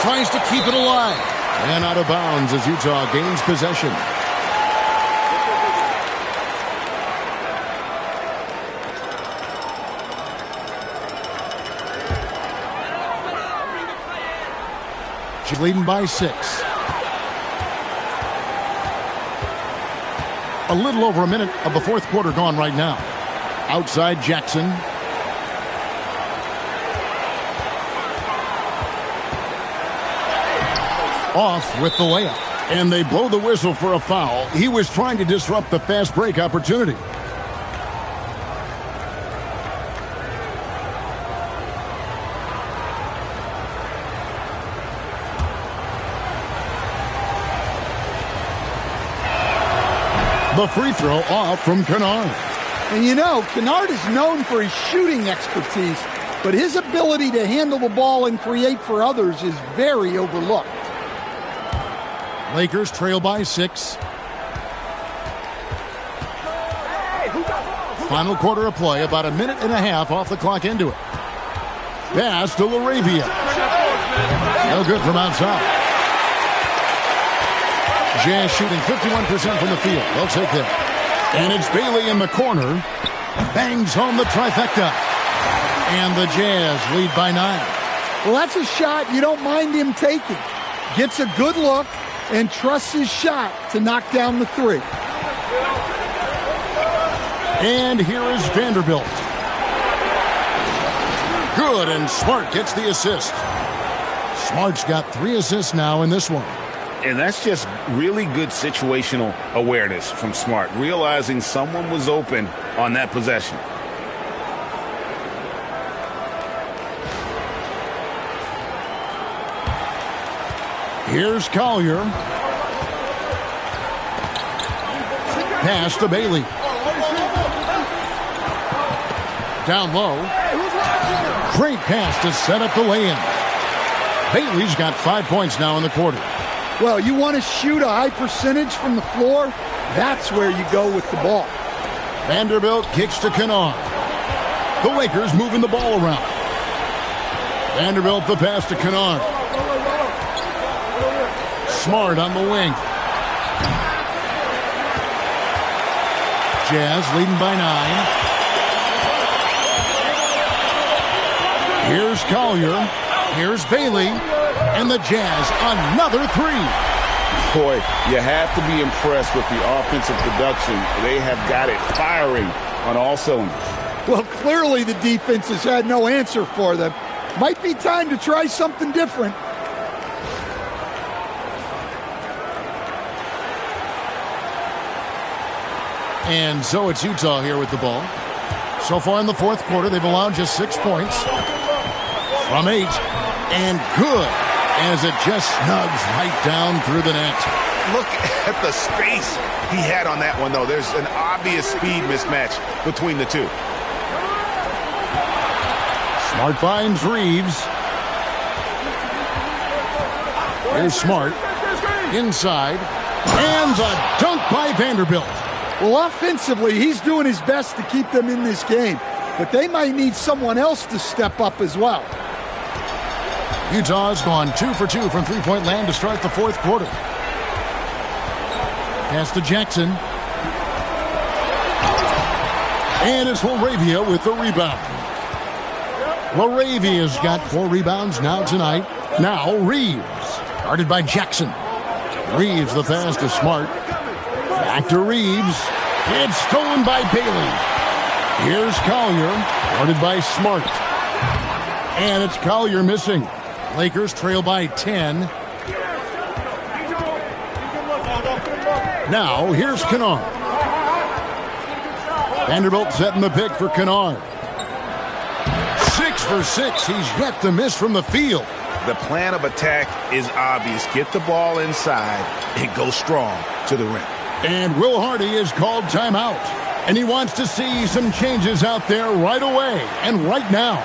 Tries to keep it alive. And out of bounds as Utah gains possession. She's leading by 6. A little over a minute of the fourth quarter gone right now. Outside Jackson. Off with the layup. And they blow the whistle for a foul. He was trying to disrupt the fast break opportunity. The free throw off from Kennard. And you know, Kennard is known for his shooting expertise, but his ability to handle the ball and create for others is very overlooked. Lakers trail by 6. Final quarter of play, about a minute and a half off the clock into it. Pass to LaRavia. No good from outside. Jazz shooting 51% from the field. They'll take that. And it's Bailey in the corner. Bangs home the trifecta. And the Jazz lead by 9. Well, that's a shot you don't mind him taking. Gets a good look and trusts his shot to knock down the 3. And here is Vanderbilt. Good, and Smart gets the assist. Smart's got 3 assists now in this one. And that's just really good situational awareness from Smart, realizing someone was open on that possession. Here's Collier. Pass to Bailey. Down low. Great pass to set up the lay-in. Bailey's got 5 points now in the quarter. Well, you want to shoot a high percentage from the floor? That's where you go with the ball. Vanderbilt kicks to Kennard. The Lakers moving the ball around. Vanderbilt the pass to Kennard. Smart on the wing. Jazz leading by 9. Here's Collier. Here's Bailey. And the Jazz, another 3. Boy, you have to be impressed with the offensive production. They have got it firing on all cylinders. Well, clearly the defense has had no answer for them. Might be time to try something different. And so it's Utah here with the ball. So far in the fourth quarter, they've allowed just 6 points from 8. And good, as it just snugs right down through the net. Look at the space he had on that one, though. There's an obvious speed mismatch between the two. Smart finds Reeves. Here's Smart. Inside. And the dunk by Vanderbilt. Well, offensively, he's doing his best to keep them in this game. But they might need someone else to step up as well. Utah's gone 2 for 2 from three-point land to start the fourth quarter. Pass to Jackson. And it's Laravia with the rebound. Laravia's got 4 rebounds now tonight. Now Reeves. Guarded by Jackson. Reeves the pass to Smart. Back to Reeves. It's stolen by Bailey. Here's Collier. Guarded by Smart. And it's Collier missing. Lakers trail by 10. Now, here's Kennard. Vanderbilt setting the pick for Kennard. 6 for 6. He's yet to miss from the field. The plan of attack is obvious. Get the ball inside and go strong to the rim. And Will Hardy is called timeout. And he wants to see some changes out there right away and right now.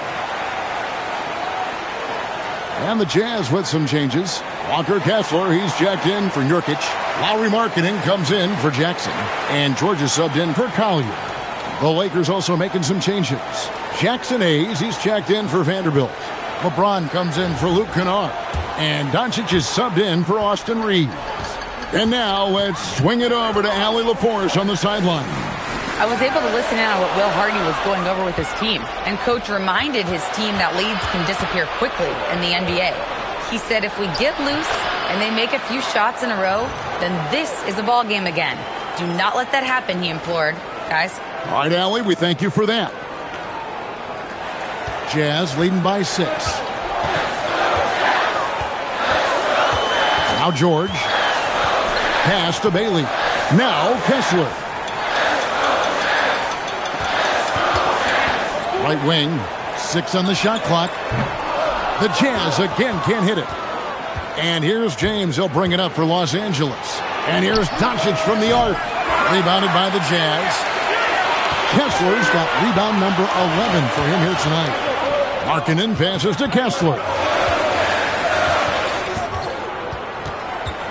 And the Jazz with some changes. Walker Kessler, he's jacked in for Nurkic. Lowry Markkanen comes in for Jackson. And Georgia subbed in for Collier. The Lakers also making some changes. Jackson Hayes, he's jacked in for Vanderbilt. LeBron comes in for Luke Kennard. And Doncic is subbed in for Austin Reeves. And now let's swing it over to Allie LaForce on the sideline. I was able to listen in on what Will Hardy was going over with his team. And Coach reminded his team that leads can disappear quickly in the NBA. He said if we get loose and they make a few shots in a row, then this is a ball game again. Do not let that happen, he implored. Guys. All right, Allie, we thank you for that. Jazz leading by 6. Now George. Pass to Bailey. Now Kessler. Right wing. 6 on the shot clock. The Jazz again can't hit it. And here's James. He'll bring it up for Los Angeles. And here's Doncic from the arc. Rebounded by the Jazz. Kessler's got rebound number 11 for him here tonight. Markkanen passes to Kessler.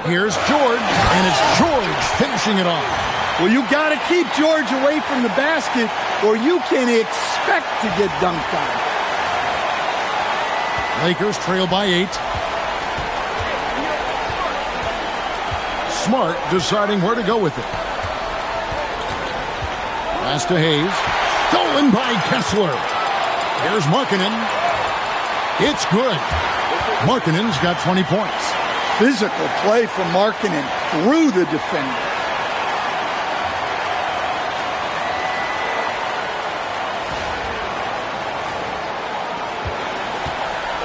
Here's George, and it's George finishing it off. Well, you got to keep George away from the basket, or you can expect to get dunked on. Lakers trail by 8. Smart deciding where to go with it. Pass to Hayes. Stolen by Kessler. Here's Markkanen. It's good. Markkanen's got 20 points. Physical play from Markkanen through the defender.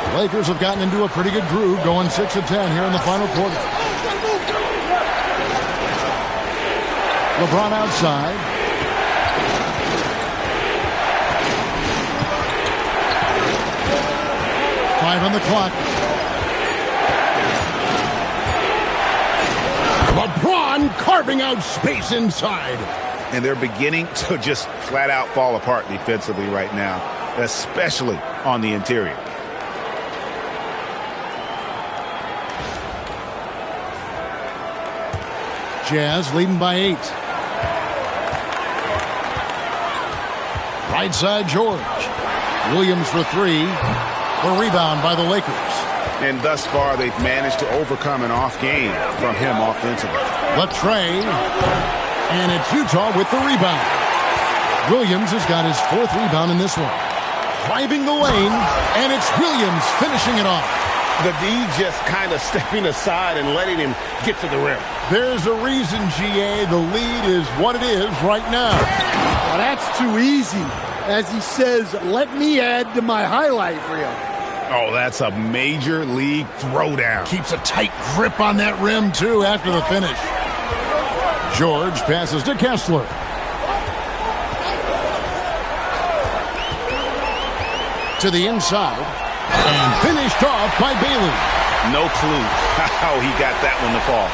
The Lakers have gotten into a pretty good groove, going 6 of 10 here in the final quarter. LeBron outside. Five on the clock. LeBron carving out space inside. And they're beginning to just flat out fall apart defensively right now, especially on the interior. Jazz leading by 8. Right side, George. Williams for 3. The rebound by the Lakers. And thus far, they've managed to overcome an off game from him offensively. The tray. And it's Utah with the rebound. Williams has got his 4th rebound in this one. Driving the lane, and it's Williams finishing it off. The D just kind of stepping aside and letting him get to the rim. There's a reason, GA, the lead is what it is right now. Well, that's too easy. As he says, let me add to my highlight reel. Oh, that's a major league throwdown. Keeps a tight grip on that rim, too, after the finish. George passes to Kessler. To the inside. And finished off by Bailey. No clue how he got that one to fall.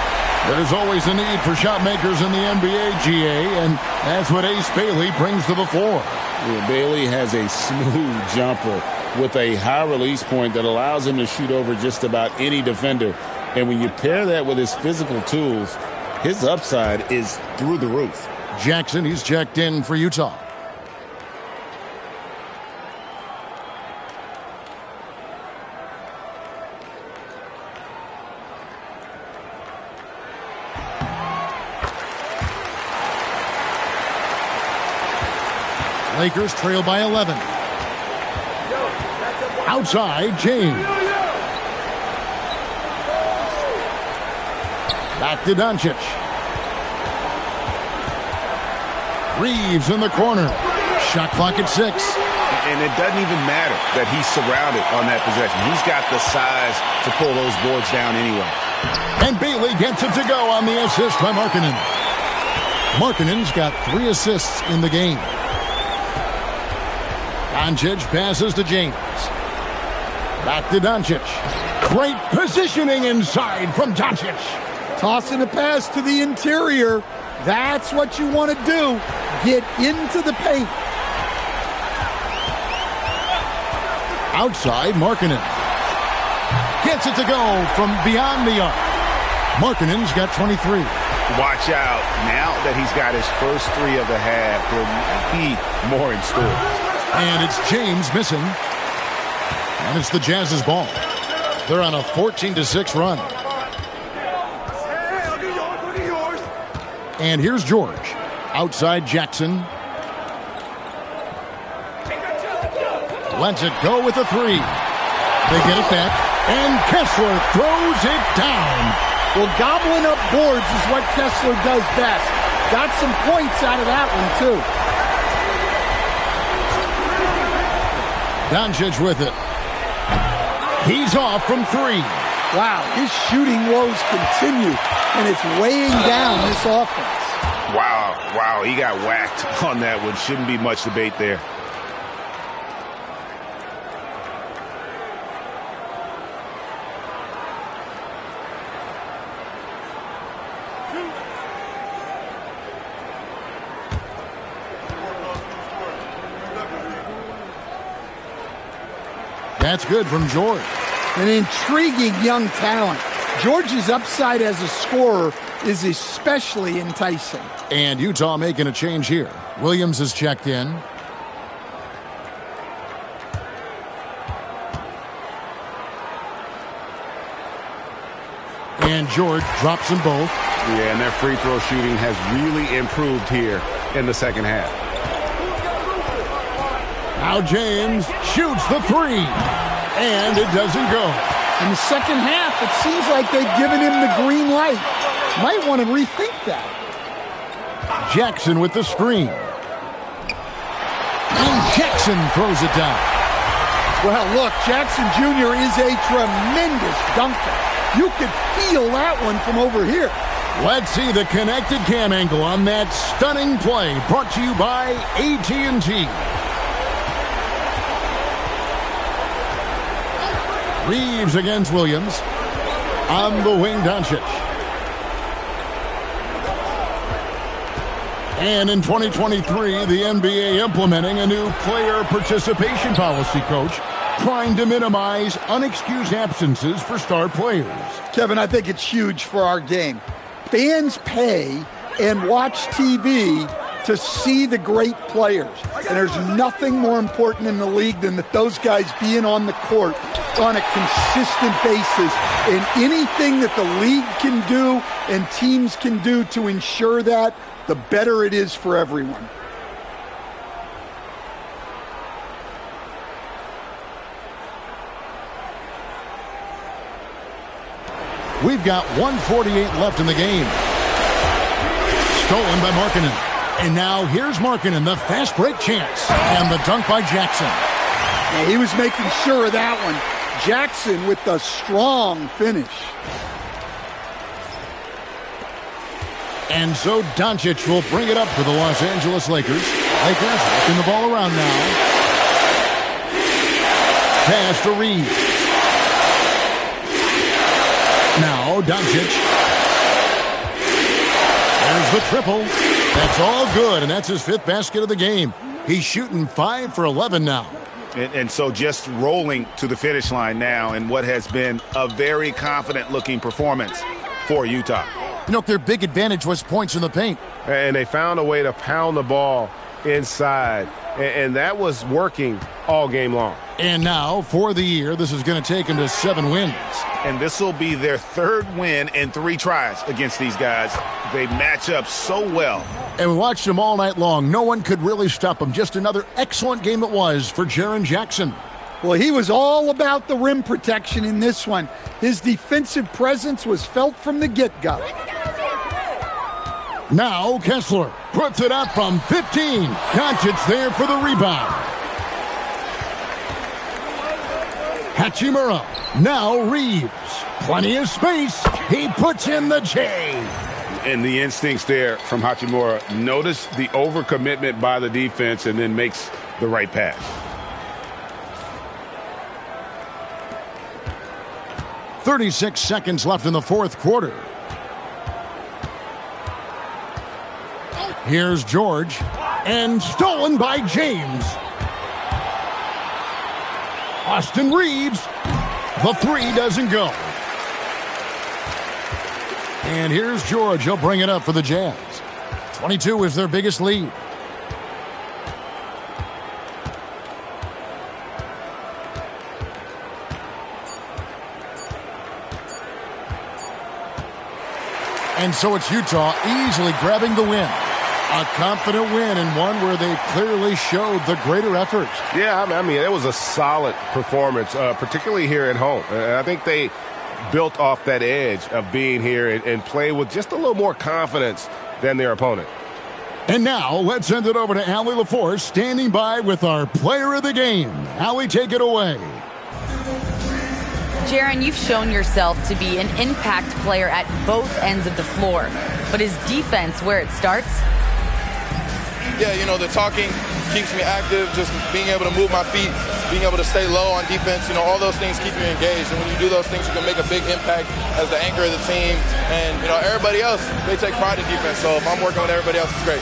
There's always a need for shot makers in the NBA, GA, and that's what Ace Bailey brings to the floor. Yeah, Bailey has a smooth jumper with a high release point that allows him to shoot over just about any defender. And when you pair that with his physical tools, his upside is through the roof. Jackson, he's checked in for Utah. Lakers trail by 11. Outside, James. Back to Doncic. Reeves in the corner. Shot clock at 6. And it doesn't even matter that he's surrounded on that possession. He's got the size to pull those boards down anyway. And Bailey gets it to go on the assist by Markkanen. Markkanen's got 3 assists in the game. Doncic passes to James. Back to Doncic. Great positioning inside from Doncic. Tossing a pass to the interior. That's what you want to do. Get into the paint. Outside, Markkanen. Gets it to go from beyond the arc. Markkanen's got 23. Watch out. Now that he's got his first 3 of the half, there might be more in store. And it's James missing. And it's the Jazz's ball. They're on a 14-6 run. And here's George. Outside Jackson. Lets it go with a 3. They get it back. And Kessler throws it down. Well, gobbling up boards is what Kessler does best. Got some points out of that one, too. Doncic with it. He's off from 3. Wow, his shooting woes continue, and it's weighing down this offense. Wow, he got whacked on that one. Shouldn't be much debate there. That's good from George. An intriguing young talent. George's upside as a scorer is especially enticing. And Utah making a change here. Williams has checked in. And George drops them both. Yeah, and their free throw shooting has really improved here in the second half. Now James shoots the 3. And it doesn't go. In the second half, it seems like they've given him the green light. Might want to rethink that. Jackson with the screen. And Jackson throws it down. Well, look, Jackson Jr. is a tremendous dunker. You could feel that one from over here. Let's see the connected cam angle on that stunning play, brought to you by AT&T. Reeves against Williams. On the wing, Doncic. And in 2023, the NBA implementing a new player participation policy, Coach, trying to minimize unexcused absences for star players. Kevin, I think it's huge for our game. Fans pay and watch TV to see the great players. And there's nothing more important in the league than that those guys being on the court on a consistent basis. And anything that the league can do and teams can do to ensure that, the better it is for everyone. We've got 1:48 left in the game. Stolen by Markkanen. And now here's Markkanen, the fast break chance. And the dunk by Jackson. Yeah, he was making sure of that one. Jackson with the strong finish. And so Doncic will bring it up for the Los Angeles Lakers. Lakers working the ball around now. Pass to Reeves. Now Doncic. There's the triple. That's all good, and that's his 5th basket of the game. He's shooting 5 for 11 now. And so just rolling to the finish line now in what has been a very confident-looking performance for Utah. You know, their big advantage was points in the paint. And they found a way to pound the ball inside, and that was working all game long. And now, for the year, this is going to take them to 7 wins. And this will be their 3rd win in 3 tries against these guys. They match up so well. And we watched them all night long. No one could really stop them. Just another excellent game it was for Jaren Jackson. Well, he was all about the rim protection in this one. His defensive presence was felt from the get-go. Now Kessler puts it up from 15. Doncic there for the rebound. Hachimura. Now Reeves. Plenty of space. He puts in the J. And the instincts there from Hachimura. Notice the overcommitment by the defense and then makes the right pass. .36 seconds left in the 4th quarter. Here's George. And stolen by James. Austin Reeves. The 3 doesn't go. And here's George. He'll bring it up for the Jazz. 22 is their biggest lead. And so it's Utah easily grabbing the win. A confident win, and one where they clearly showed the greater effort. Yeah, I mean, it was a solid performance, particularly here at home. And I think they built off that edge of being here and play with just a little more confidence than their opponent. And now, let's send it over to Allie LaForce, standing by with our player of the game. Allie, take it away. Jaren, you've shown yourself to be an impact player at both ends of the floor. But is defense where it starts? Yeah, you know, the talking keeps me active, just being able to move my feet, being able to stay low on defense, you know, all those things keep you engaged. And when you do those things, you can make a big impact as the anchor of the team. And, you know, everybody else, they take pride in defense. So if I'm working with everybody else, it's great.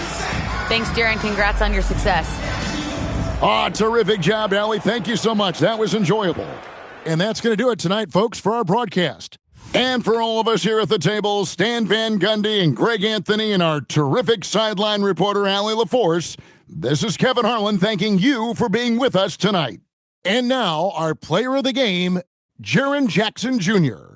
Thanks, Jaren. Congrats on your success. Terrific job, Allie. Thank you so much. That was enjoyable. And that's going to do it tonight, folks, for our broadcast. And for all of us here at the table, Stan Van Gundy and Greg Anthony and our terrific sideline reporter, Allie LaForce, this is Kevin Harlan thanking you for being with us tonight. And now, our player of the game, Jaren Jackson Jr.